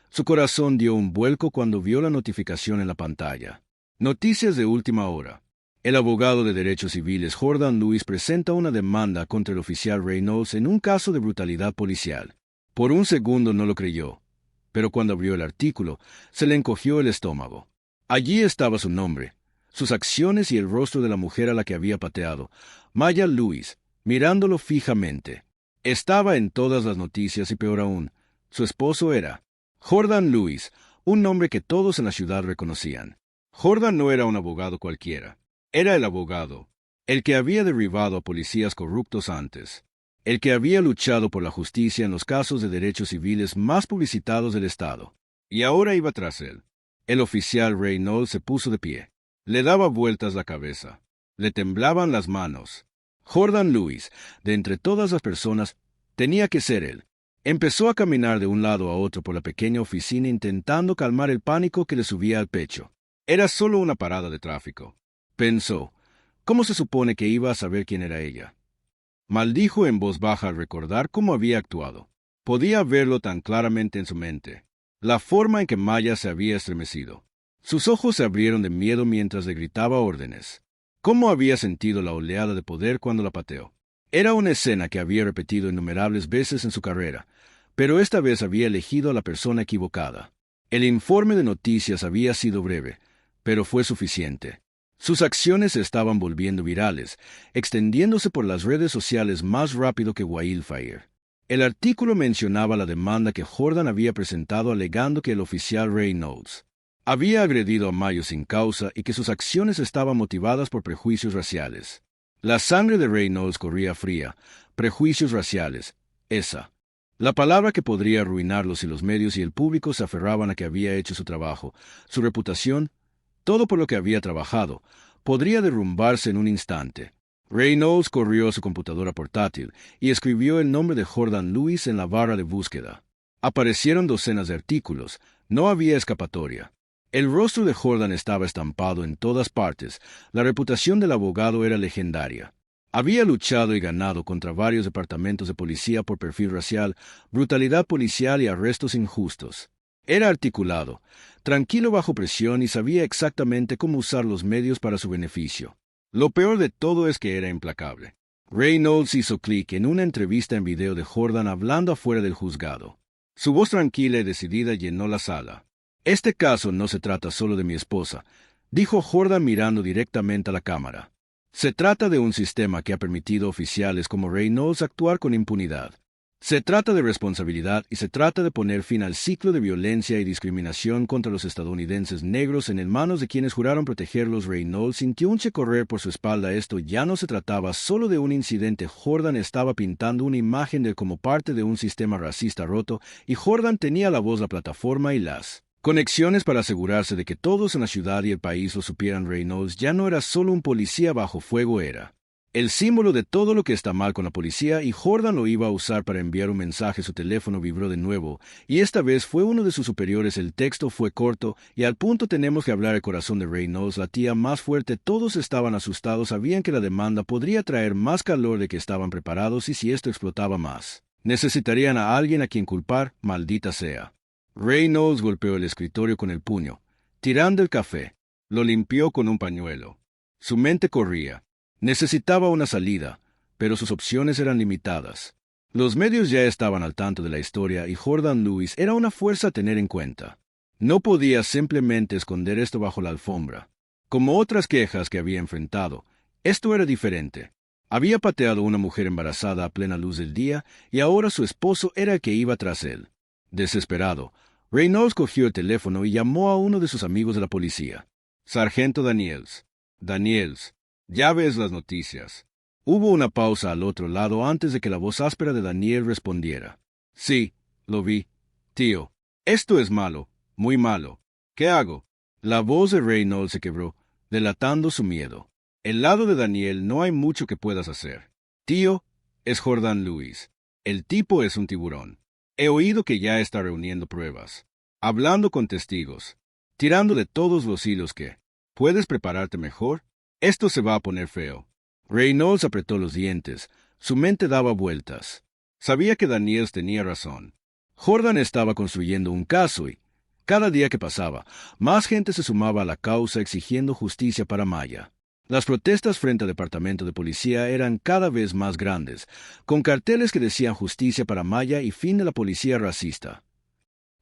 S1: su corazón dio un vuelco cuando vio la notificación en la pantalla. Noticias de última hora. El abogado de derechos civiles Jordan Lewis presenta una demanda contra el oficial Reynolds en un caso de brutalidad policial. Por un segundo no lo creyó, pero cuando abrió el artículo, se le encogió el estómago. Allí estaba su nombre, sus acciones y el rostro de la mujer a la que había pateado, Maya Lewis, mirándolo fijamente. Estaba en todas las noticias y peor aún, su esposo era Jordan Lewis, un nombre que todos en la ciudad reconocían. Jordan no era un abogado cualquiera. Era el abogado, el que había derribado a policías corruptos antes, el que había luchado por la justicia en los casos de derechos civiles más publicitados del Estado. Y ahora iba tras él. El oficial Reynolds se puso de pie. Le daba vueltas la cabeza. Le temblaban las manos. Jordan Lewis, de entre todas las personas, tenía que ser él. Empezó a caminar de un lado a otro por la pequeña oficina intentando calmar el pánico que le subía al pecho. Era solo una parada de tráfico. Pensó, ¿cómo se supone que iba a saber quién era ella? Maldijo en voz baja al recordar cómo había actuado. Podía verlo tan claramente en su mente. La forma en que Maya se había estremecido. Sus ojos se abrieron de miedo mientras le gritaba órdenes. ¿Cómo había sentido la oleada de poder cuando la pateó? Era una escena que había repetido innumerables veces en su carrera, pero esta vez había elegido a la persona equivocada. El informe de noticias había sido breve, pero fue suficiente. Sus acciones se estaban volviendo virales, extendiéndose por las redes sociales más rápido que wildfire. El artículo mencionaba la demanda que Jordan había presentado alegando que el oficial Reynolds había agredido a Mayo sin causa y que sus acciones estaban motivadas por prejuicios raciales. La sangre de Reynolds corría fría. Prejuicios raciales. Esa. La palabra que podría arruinarlo si los medios y el público se aferraban a que había hecho su trabajo, su reputación, todo por lo que había trabajado, podría derrumbarse en un instante. Reynolds corrió a su computadora portátil y escribió el nombre de Jordan Lewis en la barra de búsqueda. Aparecieron docenas de artículos. No había escapatoria. El rostro de Jordan estaba estampado en todas partes. La reputación del abogado era legendaria. Había luchado y ganado contra varios departamentos de policía por perfil racial, brutalidad policial y arrestos injustos. Era articulado, tranquilo bajo presión y sabía exactamente cómo usar los medios para su beneficio. Lo peor de todo es que era implacable. Reynolds hizo clic en una entrevista en video de Jordan hablando afuera del juzgado. Su voz tranquila y decidida llenó la sala. «Este caso no se trata solo de mi esposa», dijo Jordan mirando directamente a la cámara. «Se trata de un sistema que ha permitido a oficiales como Reynolds actuar con impunidad. Se trata de responsabilidad y se trata de poner fin al ciclo de violencia y discriminación contra los estadounidenses negros en manos de quienes juraron protegerlos». Reynolds sintió un che correr por su espalda. Esto ya no se trataba solo de un incidente. Jordan estaba pintando una imagen de él como parte de un sistema racista roto, y Jordan tenía la voz, la plataforma y las conexiones para asegurarse de que todos en la ciudad y el país lo supieran. Reynolds ya no era solo un policía bajo fuego, era el símbolo de todo lo que está mal con la policía, y Jordan lo iba a usar para enviar un mensaje. Su teléfono vibró de nuevo, y esta vez fue uno de sus superiores. El texto fue corto y al punto. «Tenemos que hablar». El corazón de Reynolds latía más fuerte. Todos estaban asustados. Sabían que la demanda podría traer más calor de que estaban preparados, y si esto explotaba más, necesitarían a alguien a quien culpar. Maldita sea. Reynolds golpeó el escritorio con el puño, tirando el café. Lo limpió con un pañuelo. Su mente corría. Necesitaba una salida, pero sus opciones eran limitadas. Los medios ya estaban al tanto de la historia y Jordan Lewis era una fuerza a tener en cuenta. No podía simplemente esconder esto bajo la alfombra. Como otras quejas que había enfrentado, esto era diferente. Había pateado a una mujer embarazada a plena luz del día y ahora su esposo era el que iba tras él. Desesperado, Reynolds cogió el teléfono y llamó a uno de sus amigos de la policía. «Sargento Daniels. Daniels, ya ves las noticias». Hubo una pausa al otro lado antes de que la voz áspera de Daniel respondiera. «Sí, lo vi. Tío, esto es malo, muy malo. ¿Qué hago?» La voz de Reynolds se quebró, delatando su miedo. «El lado de Daniel no hay mucho que puedas hacer. Tío, Es Jordan Lewis. El tipo es un tiburón. He oído que ya está reuniendo pruebas, hablando con testigos, tirando de todos los hilos que... ¿Puedes prepararte mejor? Esto se va a poner feo. Reynolds apretó los dientes. Su mente daba vueltas. Sabía que Daniels tenía razón. Jordan estaba construyendo un caso y, cada día que pasaba, más gente se sumaba a la causa exigiendo justicia para Maya. Las protestas frente al departamento de policía eran cada vez más grandes, con carteles que decían justicia para Maya y fin de la policía racista.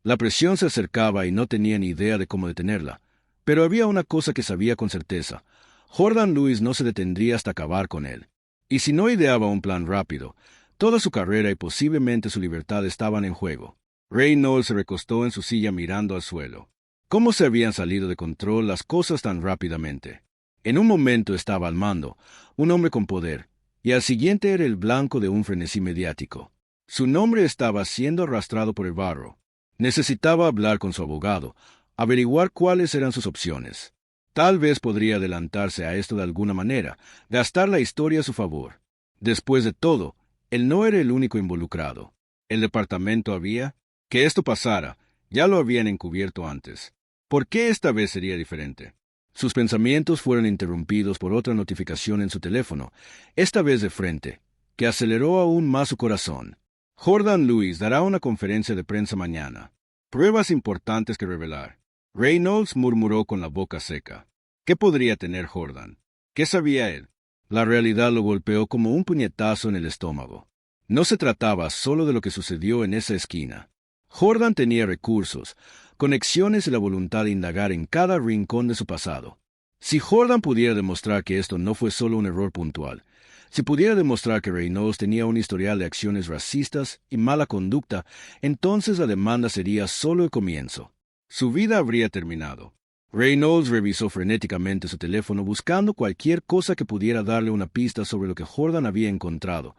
S1: La presión se acercaba y no tenían idea de cómo detenerla, pero había una cosa que sabía con certeza. Jordan Lewis no se detendría hasta acabar con él. Y si no ideaba un plan rápido, toda su carrera y posiblemente su libertad estaban en juego. Reynolds se recostó en su silla mirando al suelo. ¿Cómo se habían salido de control las cosas tan rápidamente? En un momento estaba al mando, un hombre con poder, y al siguiente era el blanco de un frenesí mediático. Su nombre estaba siendo arrastrado por el barro. Necesitaba hablar con su abogado, averiguar cuáles eran sus opciones. Tal vez podría adelantarse a esto de alguna manera, gastar la historia a su favor. Después de todo, él no era el único involucrado. El departamento había... Que esto pasara, ya lo habían encubierto antes. ¿Por qué esta vez sería diferente? Sus pensamientos fueron interrumpidos por otra notificación en su teléfono, esta vez de frente, que aceleró aún más su corazón. Jordan Lewis dará una conferencia de prensa mañana. Pruebas importantes que revelar. Reynolds murmuró con la boca seca. ¿Qué podría tener Jordan? ¿Qué sabía él? La realidad lo golpeó como un puñetazo en el estómago. No se trataba solo de lo que sucedió en esa esquina. Jordan tenía recursos, conexiones y la voluntad de indagar en cada rincón de su pasado. Si Jordan pudiera demostrar que esto no fue solo un error puntual, si pudiera demostrar que Reynolds tenía un historial de acciones racistas y mala conducta, entonces la demanda sería solo el comienzo. Su vida habría terminado. Reynolds revisó frenéticamente su teléfono buscando cualquier cosa que pudiera darle una pista sobre lo que Jordan había encontrado,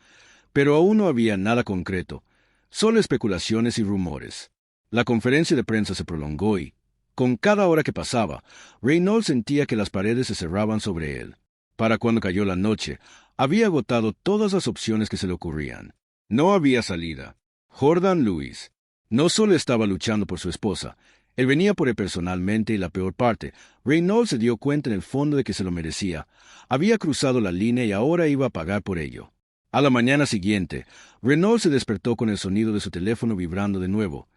S1: pero aún no había nada concreto, solo especulaciones y rumores. La conferencia de prensa se prolongó y, con cada hora que pasaba, Reynolds sentía que las paredes se cerraban sobre él. Para cuando cayó la noche, había agotado todas las opciones que se le ocurrían. No había salida. Jordan Lewis no solo estaba luchando por su esposa, él venía por él personalmente y la peor parte, Reynolds se dio cuenta en el fondo de que se lo merecía. Había cruzado la línea y ahora iba a pagar por ello. A la mañana siguiente, Reynolds se despertó con el sonido de su teléfono vibrando de nuevo.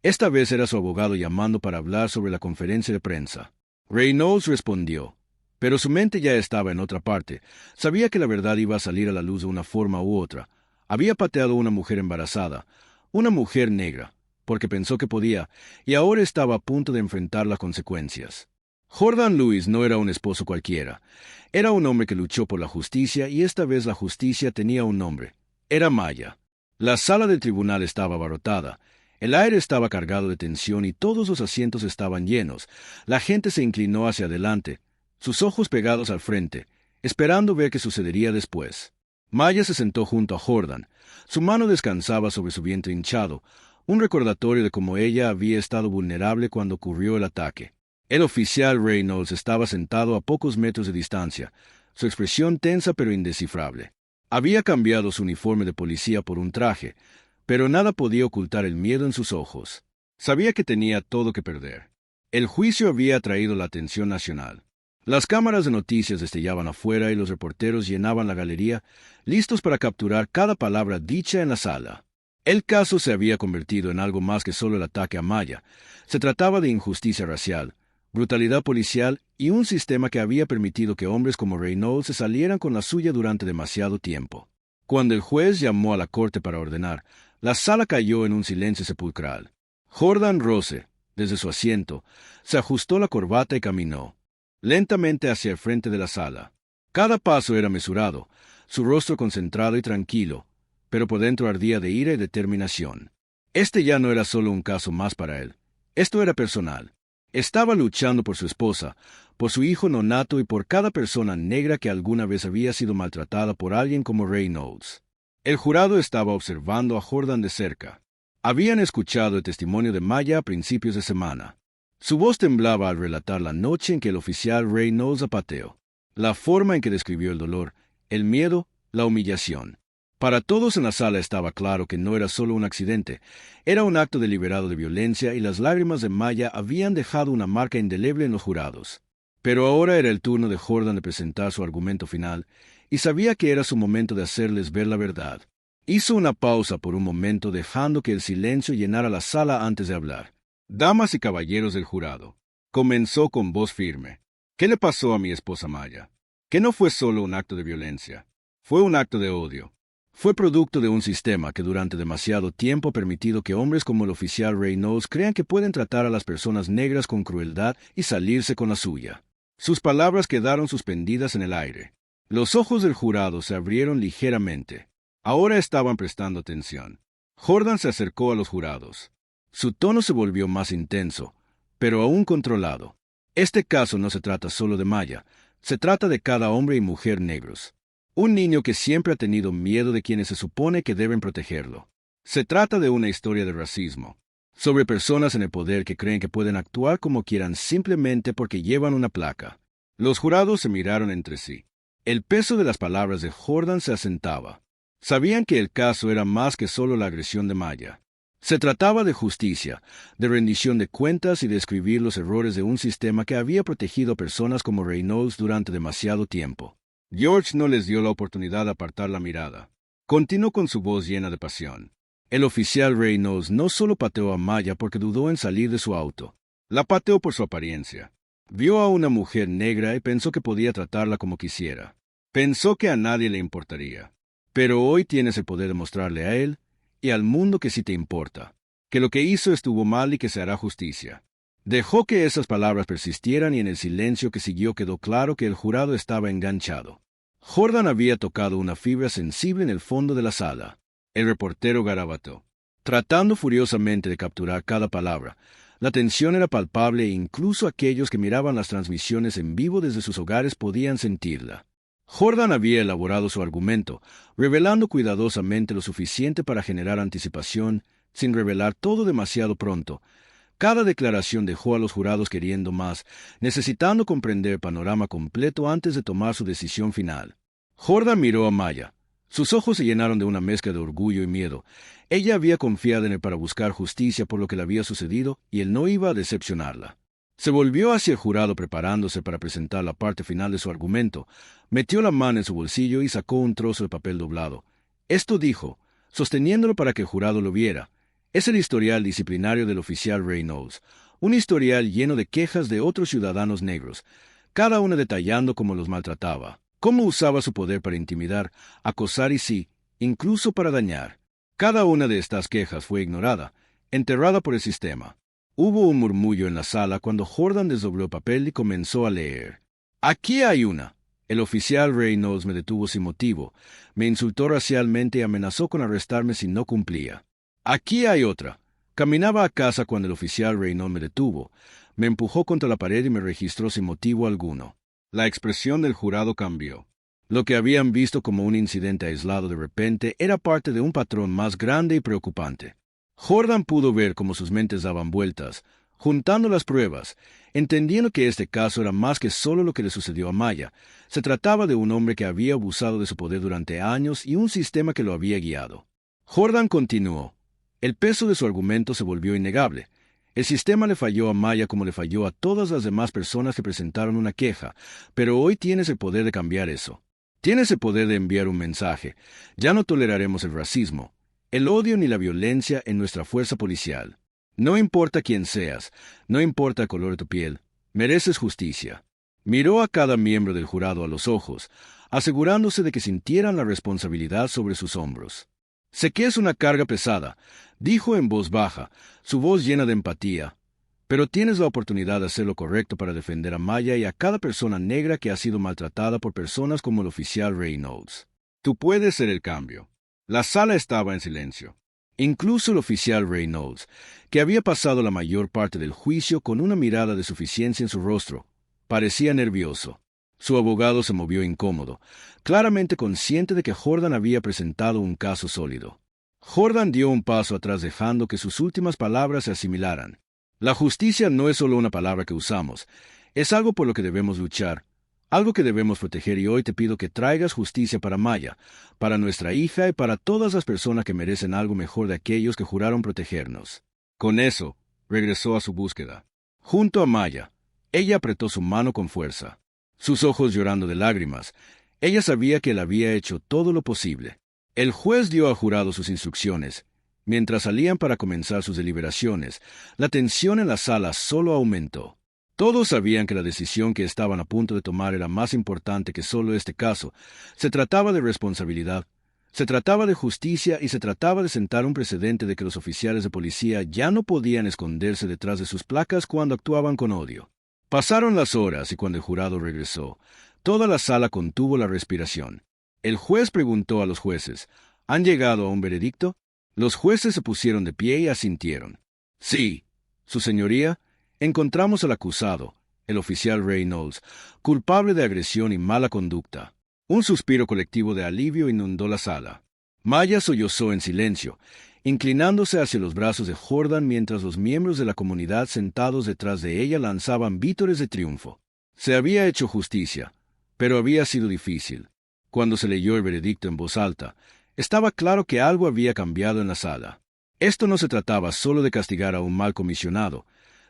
S1: Esta vez era su abogado llamando para hablar sobre la conferencia de prensa. Reynolds respondió, pero su mente ya estaba en otra parte. Sabía que la verdad iba a salir a la luz de una forma u otra. Había pateado a una mujer embarazada, una mujer negra, porque pensó que podía, y ahora estaba a punto de enfrentar las consecuencias. Jordan Lewis no era un esposo cualquiera. Era un hombre que luchó por la justicia y esta vez la justicia tenía un nombre. Era Maya. La sala del tribunal estaba abarrotada. El aire estaba cargado de tensión y todos los asientos estaban llenos. La gente se inclinó hacia adelante, sus ojos pegados al frente, esperando ver qué sucedería después. Maya se sentó junto a Jordan. Su mano descansaba sobre su vientre hinchado, un recordatorio de cómo ella había estado vulnerable cuando ocurrió el ataque. El oficial Reynolds estaba sentado a pocos metros de distancia, su expresión tensa pero indescifrable. Había cambiado su uniforme de policía por un traje, pero nada podía ocultar el miedo en sus ojos. Sabía que tenía todo que perder. El juicio había atraído la atención nacional. Las cámaras de noticias destellaban afuera y los reporteros llenaban la galería, listos para capturar cada palabra dicha en la sala. El caso se había convertido en algo más que solo el ataque a Maya. Se trataba de injusticia racial, brutalidad policial y un sistema que había permitido que hombres como Reynolds se salieran con la suya durante demasiado tiempo. Cuando el juez llamó a la corte para ordenar, la sala cayó en un silencio sepulcral. Jordan Rose, desde su asiento, se ajustó la corbata y caminó lentamente hacia el frente de la sala. Cada paso era mesurado, su rostro concentrado y tranquilo, pero por dentro ardía de ira y determinación. Este ya no era solo un caso más para él. Esto era personal. Estaba luchando por su esposa, por su hijo nonato y por cada persona negra que alguna vez había sido maltratada por alguien como Reynolds. El jurado estaba observando a Jordan de cerca. Habían escuchado el testimonio de Maya a principios de semana. Su voz temblaba al relatar la noche en que el oficial Reynolds la pateó, la forma en que describió el dolor, el miedo, la humillación. Para todos en la sala estaba claro que no era solo un accidente, era un acto deliberado de violencia y las lágrimas de Maya habían dejado una marca indeleble en los jurados. Pero ahora era el turno de Jordan de presentar su argumento final, y sabía que era su momento de hacerles ver la verdad. Hizo una pausa por un momento dejando que el silencio llenara la sala antes de hablar. Damas y caballeros del jurado, comenzó con voz firme. ¿Qué le pasó a mi esposa Maya? Que no fue solo un acto de violencia, fue un acto de odio. Fue producto de un sistema que durante demasiado tiempo ha permitido que hombres como el oficial Reynolds crean que pueden tratar a las personas negras con crueldad y salirse con la suya. Sus palabras quedaron suspendidas en el aire. Los ojos del jurado se abrieron ligeramente. Ahora estaban prestando atención. Jordan se acercó a los jurados. Su tono se volvió más intenso, pero aún controlado. Este caso no se trata solo de Maya, se trata de cada hombre y mujer negros. Un niño que siempre ha tenido miedo de quienes se supone que deben protegerlo. Se trata de una historia de racismo, sobre personas en el poder que creen que pueden actuar como quieran simplemente porque llevan una placa. Los jurados se miraron entre sí. El peso de las palabras de Jordan se asentaba. Sabían que el caso era más que solo la agresión de Maya. Se trataba de justicia, de rendición de cuentas y de escribir los errores de un sistema que había protegido a personas como Reynolds durante demasiado tiempo. George no les dio la oportunidad de apartar la mirada. Continuó con su voz llena de pasión. El oficial Reynolds no solo pateó a Maya porque dudó en salir de su auto. La pateó por su apariencia. Vio a una mujer negra y pensó que podía tratarla como quisiera. Pensó que a nadie le importaría. Pero hoy tienes el poder de mostrarle a él y al mundo que sí te importa, que lo que hizo estuvo mal y que se hará justicia. Dejó que esas palabras persistieran y en el silencio que siguió quedó claro que el jurado estaba enganchado. Jordan había tocado una fibra sensible en el fondo de la sala. El reportero garabateó, tratando furiosamente de capturar cada palabra. La tensión era palpable e incluso aquellos que miraban las transmisiones en vivo desde sus hogares podían sentirla. Jordan había elaborado su argumento, revelando cuidadosamente lo suficiente para generar anticipación, sin revelar todo demasiado pronto. Cada declaración dejó a los jurados queriendo más, necesitando comprender el panorama completo antes de tomar su decisión final. Jordan miró a Maya. Sus ojos se llenaron de una mezcla de orgullo y miedo. Ella había confiado en él para buscar justicia por lo que le había sucedido y él no iba a decepcionarla. Se volvió hacia el jurado preparándose para presentar la parte final de su argumento. Metió la mano en su bolsillo y sacó un trozo de papel doblado. Esto dijo, sosteniéndolo para que el jurado lo viera. Es el historial disciplinario del oficial Reynolds, un historial lleno de quejas de otros ciudadanos negros, cada una detallando cómo los maltrataba, cómo usaba su poder para intimidar, acosar y sí, incluso para dañar. Cada una de estas quejas fue ignorada, enterrada por el sistema. Hubo un murmullo en la sala cuando Jordan desdobló el papel y comenzó a leer. Aquí hay una. El oficial Reynolds me detuvo sin motivo, me insultó racialmente y amenazó con arrestarme si no cumplía. Aquí hay otra. Caminaba a casa cuando el oficial Reynolds me detuvo, me empujó contra la pared y me registró sin motivo alguno. La expresión del jurado cambió. Lo que habían visto como un incidente aislado de repente era parte de un patrón más grande y preocupante. Jordan pudo ver cómo sus mentes daban vueltas, juntando las pruebas, entendiendo que este caso era más que solo lo que le sucedió a Maya. Se trataba de un hombre que había abusado de su poder durante años y un sistema que lo había guiado. Jordan continuó. El peso de su argumento se volvió innegable. El sistema le falló a Maya como le falló a todas las demás personas que presentaron una queja, pero hoy tienes el poder de cambiar eso. Tienes el poder de enviar un mensaje. Ya no toleraremos el racismo, el odio ni la violencia en nuestra fuerza policial. No importa quién seas, no importa el color de tu piel, mereces justicia. Miró a cada miembro del jurado a los ojos, asegurándose de que sintieran la responsabilidad sobre sus hombros. Sé que es una carga pesada, dijo en voz baja, su voz llena de empatía, pero tienes la oportunidad de hacer lo correcto para defender a Maya y a cada persona negra que ha sido maltratada por personas como el oficial Reynolds. Tú puedes ser el cambio. La sala estaba en silencio. Incluso el oficial Reynolds, que había pasado la mayor parte del juicio con una mirada de suficiencia en su rostro, parecía nervioso. Su abogado se movió incómodo, claramente consciente de que Jordan había presentado un caso sólido. Jordan dio un paso atrás dejando que sus últimas palabras se asimilaran. La justicia no es solo una palabra que usamos, es algo por lo que debemos luchar, algo que debemos proteger, y hoy te pido que traigas justicia para Maya, para nuestra hija y para todas las personas que merecen algo mejor de aquellos que juraron protegernos. Con eso, regresó a su búsqueda. Junto a Maya, ella apretó su mano con fuerza, sus ojos llorando de lágrimas. Ella sabía que él había hecho todo lo posible. El juez dio al jurado sus instrucciones. Mientras salían para comenzar sus deliberaciones, la tensión en la sala solo aumentó. Todos sabían que la decisión que estaban a punto de tomar era más importante que solo este caso. Se trataba de responsabilidad, se trataba de justicia y se trataba de sentar un precedente de que los oficiales de policía ya no podían esconderse detrás de sus placas cuando actuaban con odio. Pasaron las horas y cuando el jurado regresó, toda la sala contuvo la respiración. El juez preguntó a los jueces, ¿han llegado a un veredicto? Los jueces se pusieron de pie y asintieron. Sí, su señoría, encontramos al acusado, el oficial Reynolds, culpable de agresión y mala conducta. Un suspiro colectivo de alivio inundó la sala. Maya sollozó en silencio, inclinándose hacia los brazos de Jordan mientras los miembros de la comunidad sentados detrás de ella lanzaban vítores de triunfo. Se había hecho justicia, pero había sido difícil. Cuando se leyó el veredicto en voz alta, estaba claro que algo había cambiado en la sala. Esto no se trataba solo de castigar a un mal comisionado,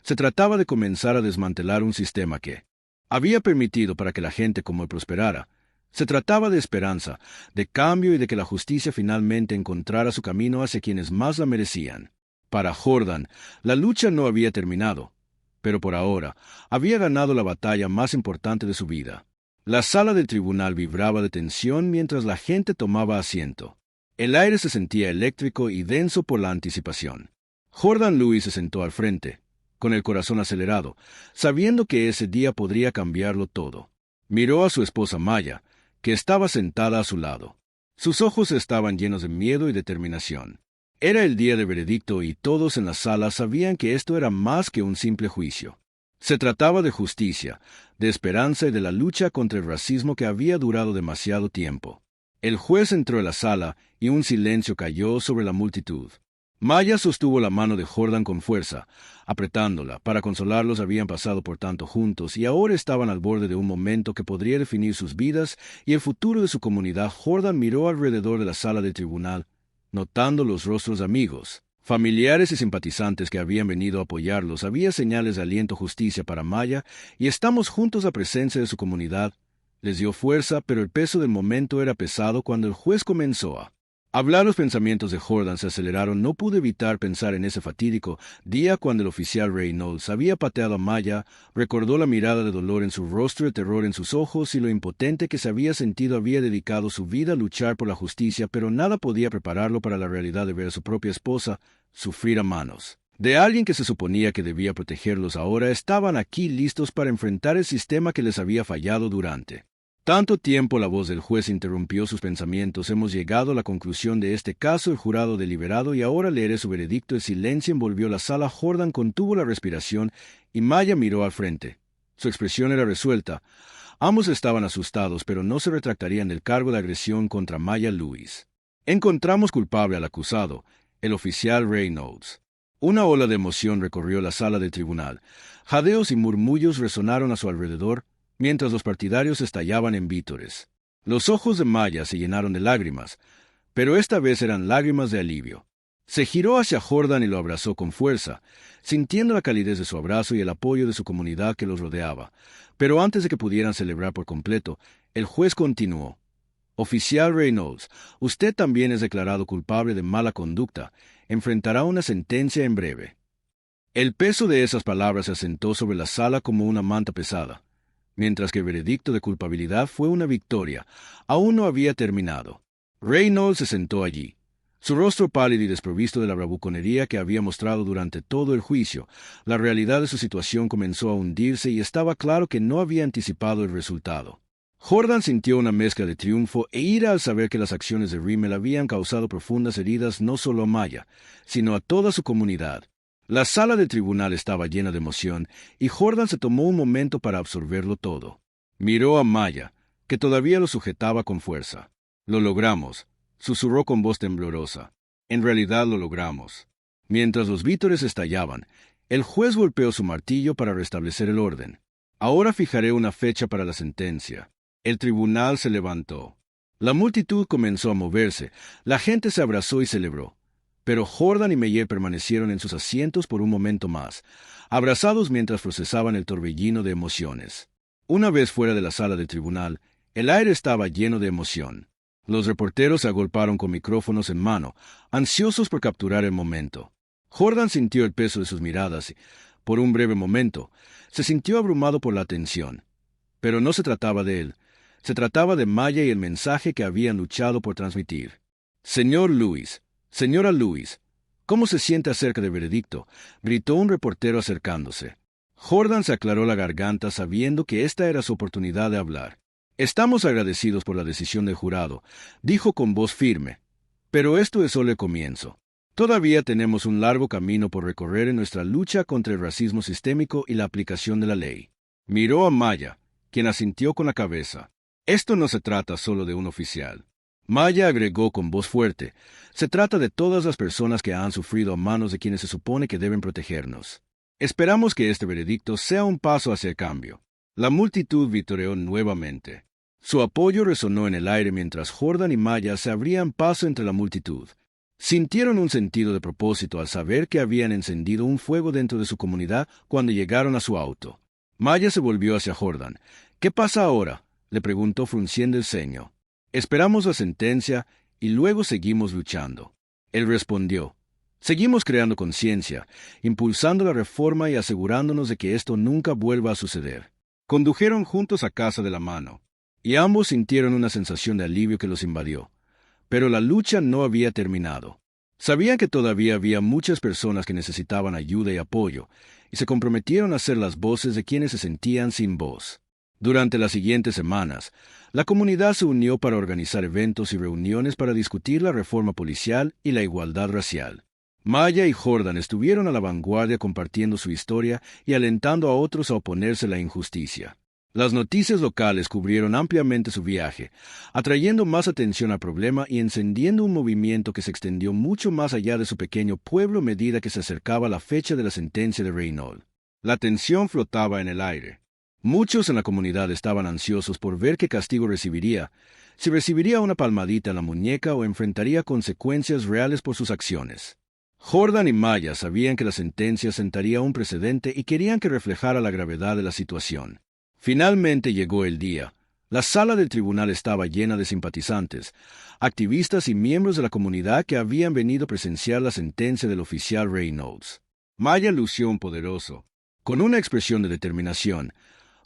S1: se trataba de comenzar a desmantelar un sistema que había permitido para que la gente como él prosperara. Se trataba de esperanza, de cambio y de que la justicia finalmente encontrara su camino hacia quienes más la merecían. Para Jordan, la lucha no había terminado, pero por ahora había ganado la batalla más importante de su vida. La sala del tribunal vibraba de tensión mientras la gente tomaba asiento. El aire se sentía eléctrico y denso por la anticipación. Jordan Lewis se sentó al frente, con el corazón acelerado, sabiendo que ese día podría cambiarlo todo. Miró a su esposa Maya, que estaba sentada a su lado. Sus ojos estaban llenos de miedo y determinación. Era el día de veredicto y todos en la sala sabían que esto era más que un simple juicio. Se trataba de justicia, de esperanza y de la lucha contra el racismo que había durado demasiado tiempo. El juez entró en la sala y un silencio cayó sobre la multitud. Maya sostuvo la mano de Jordan con fuerza, apretándola. Para consolarlos habían pasado por tanto juntos y ahora estaban al borde de un momento que podría definir sus vidas y el futuro de su comunidad. Jordan miró alrededor de la sala del tribunal, notando los rostros de amigos, familiares y simpatizantes que habían venido a apoyarlos. Había señales de aliento, justicia para Maya, y estamos juntos a presencia de su comunidad. Les dio fuerza, pero el peso del momento era pesado cuando el juez comenzó a hablar. Los pensamientos de Jordan se aceleraron. No pudo evitar pensar en ese fatídico día cuando el oficial Reynolds había pateado a Maya. Recordó la mirada de dolor en su rostro, el terror en sus ojos y lo impotente que se había sentido. Había dedicado su vida a luchar por la justicia, pero nada podía prepararlo para la realidad de ver a su propia esposa sufrir a manos de alguien que se suponía que debía protegerlos. Ahora estaban aquí listos para enfrentar el sistema que les había fallado durante tanto tiempo. La voz del juez interrumpió sus pensamientos. Hemos llegado a la conclusión de este caso. El jurado deliberado y ahora leeré su veredicto. El silencio envolvió la sala. Jordan contuvo la respiración y Maya miró al frente. Su expresión era resuelta. Ambos estaban asustados, pero no se retractarían del cargo de agresión contra Maya Lewis. Encontramos culpable al acusado, el oficial Reynolds. Una ola de emoción recorrió la sala del tribunal. Jadeos y murmullos resonaron a su alrededor, mientras los partidarios estallaban en vítores. Los ojos de Maya se llenaron de lágrimas, pero esta vez eran lágrimas de alivio. Se giró hacia Jordan y lo abrazó con fuerza, sintiendo la calidez de su abrazo y el apoyo de su comunidad que los rodeaba. Pero antes de que pudieran celebrar por completo, el juez continuó. Oficial Reynolds, usted también es declarado culpable de mala conducta. Enfrentará una sentencia en breve. El peso de esas palabras se asentó sobre la sala como una manta pesada. Mientras que el veredicto de culpabilidad fue una victoria, aún no había terminado. Reynolds se sentó allí, su rostro pálido y desprovisto de la bravuconería que había mostrado durante todo el juicio. La realidad de su situación comenzó a hundirse y estaba claro que no había anticipado el resultado. Jordan sintió una mezcla de triunfo e ira al saber que las acciones de Rimmel habían causado profundas heridas no solo a Maya, sino a toda su comunidad. La sala del tribunal estaba llena de emoción, y Jordan se tomó un momento para absorberlo todo. Miró a Maya, que todavía lo sujetaba con fuerza. «Lo logramos», susurró con voz temblorosa. «En realidad lo logramos». Mientras los vítores estallaban, el juez golpeó su martillo para restablecer el orden. Ahora fijaré una fecha para la sentencia. El tribunal se levantó. La multitud comenzó a moverse, la gente se abrazó y celebró. Pero Jordan y Meyer permanecieron en sus asientos por un momento más, abrazados mientras procesaban el torbellino de emociones. Una vez fuera de la sala del tribunal, el aire estaba lleno de emoción. Los reporteros se agolparon con micrófonos en mano, ansiosos por capturar el momento. Jordan sintió el peso de sus miradas y, por un breve momento, se sintió abrumado por la atención. Pero no se trataba de él. Se trataba de Maya y el mensaje que habían luchado por transmitir. Señor Lewis, señora Lewis, ¿cómo se siente acerca del veredicto?, gritó un reportero acercándose. Jordan se aclaró la garganta sabiendo que esta era su oportunidad de hablar. Estamos agradecidos por la decisión del jurado, dijo con voz firme. Pero esto es solo el comienzo. Todavía tenemos un largo camino por recorrer en nuestra lucha contra el racismo sistémico y la aplicación de la ley. Miró a Maya, quien asintió con la cabeza. Esto no se trata solo de un oficial. Maya agregó con voz fuerte, se trata de todas las personas que han sufrido a manos de quienes se supone que deben protegernos. Esperamos que este veredicto sea un paso hacia el cambio. La multitud vitoreó nuevamente. Su apoyo resonó en el aire mientras Jordan y Maya se abrían paso entre la multitud. Sintieron un sentido de propósito al saber que habían encendido un fuego dentro de su comunidad cuando llegaron a su auto. Maya se volvió hacia Jordan. ¿Qué pasa ahora?, le preguntó frunciendo el ceño. Esperamos la sentencia y luego seguimos luchando. Él respondió. Seguimos creando conciencia, impulsando la reforma y asegurándonos de que esto nunca vuelva a suceder. Condujeron juntos a casa de la mano, y ambos sintieron una sensación de alivio que los invadió. Pero la lucha no había terminado. Sabían que todavía había muchas personas que necesitaban ayuda y apoyo, y se comprometieron a ser las voces de quienes se sentían sin voz. Durante las siguientes semanas, la comunidad se unió para organizar eventos y reuniones para discutir la reforma policial y la igualdad racial. Maya y Jordan estuvieron a la vanguardia compartiendo su historia y alentando a otros a oponerse a la injusticia. Las noticias locales cubrieron ampliamente su viaje, atrayendo más atención al problema y encendiendo un movimiento que se extendió mucho más allá de su pequeño pueblo a medida que se acercaba la fecha de la sentencia de Reynolds. La tensión flotaba en el aire. Muchos en la comunidad estaban ansiosos por ver qué castigo recibiría, si recibiría una palmadita en la muñeca o enfrentaría consecuencias reales por sus acciones. Jordan y Maya sabían que la sentencia sentaría un precedente y querían que reflejara la gravedad de la situación. Finalmente llegó el día. La sala del tribunal estaba llena de simpatizantes, activistas y miembros de la comunidad que habían venido a presenciar la sentencia del oficial Reynolds. Maya lució un poderoso. Con una expresión de determinación,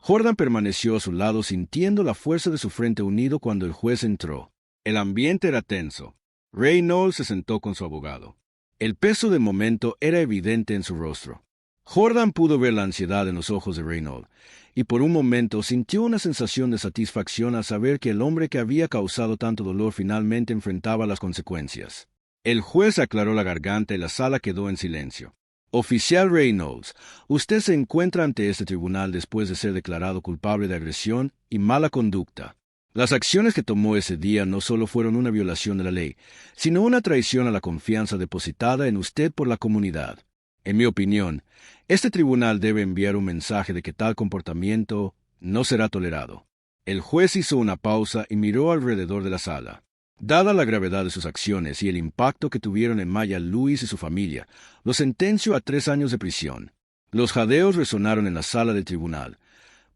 S1: Jordan permaneció a su lado sintiendo la fuerza de su frente unido cuando el juez entró. El ambiente era tenso. Reynolds se sentó con su abogado. El peso del momento era evidente en su rostro. Jordan pudo ver la ansiedad en los ojos de Reynolds, y por un momento sintió una sensación de satisfacción al saber que el hombre que había causado tanto dolor finalmente enfrentaba las consecuencias. El juez aclaró la garganta y la sala quedó en silencio. Oficial Reynolds, usted se encuentra ante este tribunal después de ser declarado culpable de agresión y mala conducta. Las acciones que tomó ese día no solo fueron una violación de la ley, sino una traición a la confianza depositada en usted por la comunidad. En mi opinión, este tribunal debe enviar un mensaje de que tal comportamiento no será tolerado. El juez hizo una pausa y miró alrededor de la sala. Dada la gravedad de sus acciones y el impacto que tuvieron en Maya Lewis y su familia, lo sentenció a 3 años de prisión. Los jadeos resonaron en la sala del tribunal,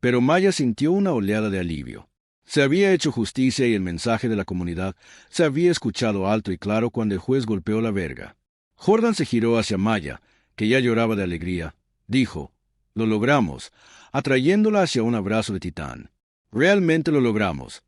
S1: pero Maya sintió una oleada de alivio. Se había hecho justicia y el mensaje de la comunidad se había escuchado alto y claro cuando el juez golpeó la verga. Jordan se giró hacia Maya, que ya lloraba de alegría. Dijo, «Lo logramos», atrayéndola hacia un abrazo de titán. «Realmente lo logramos».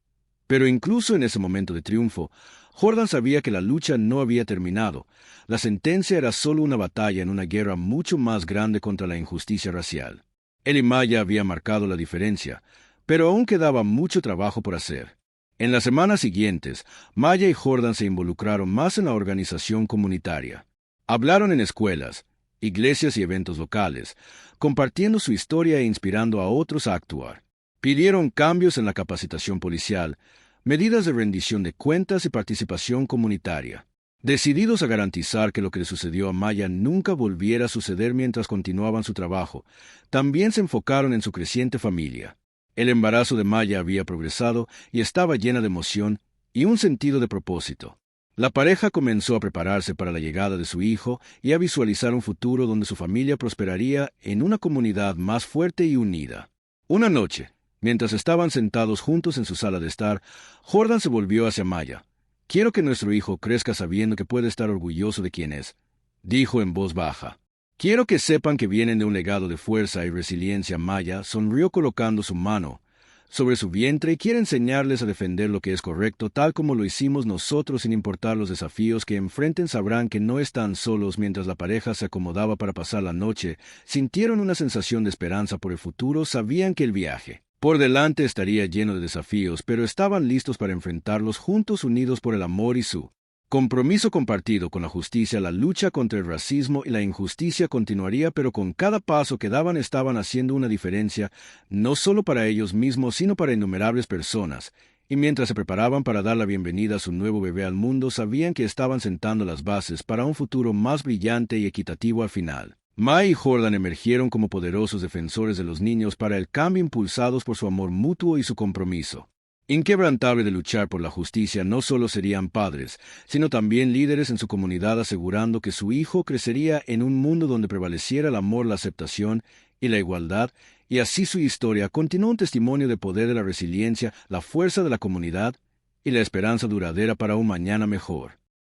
S1: Pero incluso en ese momento de triunfo, Jordan sabía que la lucha no había terminado. La sentencia era solo una batalla en una guerra mucho más grande contra la injusticia racial. Él y Maya habían marcado la diferencia, pero aún quedaba mucho trabajo por hacer. En las semanas siguientes, Maya y Jordan se involucraron más en la organización comunitaria. Hablaron en escuelas, iglesias y eventos locales, compartiendo su historia e inspirando a otros a actuar. Pidieron cambios en la capacitación policial, medidas de rendición de cuentas y participación comunitaria. Decididos a garantizar que lo que le sucedió a Maya nunca volviera a suceder mientras continuaban su trabajo, también se enfocaron en su creciente familia. El embarazo de Maya había progresado y estaba llena de emoción y un sentido de propósito. La pareja comenzó a prepararse para la llegada de su hijo y a visualizar un futuro donde su familia prosperaría en una comunidad más fuerte y unida. Una noche, mientras estaban sentados juntos en su sala de estar, Jordan se volvió hacia Maya. «Quiero que nuestro hijo crezca sabiendo que puede estar orgulloso de quién es», dijo en voz baja. «Quiero que sepan que vienen de un legado de fuerza y resiliencia». Maya sonrió colocando su mano sobre su vientre y quiere enseñarles a defender lo que es correcto, tal como lo hicimos nosotros. Sin importar los desafíos que enfrenten, sabrán que no están solos. Mientras la pareja se acomodaba para pasar la noche, sintieron una sensación de esperanza por el futuro. Sabían que el viaje por delante estaría lleno de desafíos, pero estaban listos para enfrentarlos juntos, unidos por el amor y su compromiso compartido con la justicia. La lucha contra el racismo y la injusticia continuaría, pero con cada paso que daban estaban haciendo una diferencia, no solo para ellos mismos, sino para innumerables personas. Y mientras se preparaban para dar la bienvenida a su nuevo bebé al mundo, sabían que estaban sentando las bases para un futuro más brillante y equitativo al final. Maya y Jordan emergieron como poderosos defensores de los niños para el cambio, impulsados por su amor mutuo y su compromiso inquebrantable de luchar por la justicia. No solo serían padres, sino también líderes en su comunidad, asegurando que su hijo crecería en un mundo donde prevaleciera el amor, la aceptación y la igualdad. Y así su historia continuó, un testimonio de poder, de la resiliencia, la fuerza de la comunidad y la esperanza duradera para un mañana mejor.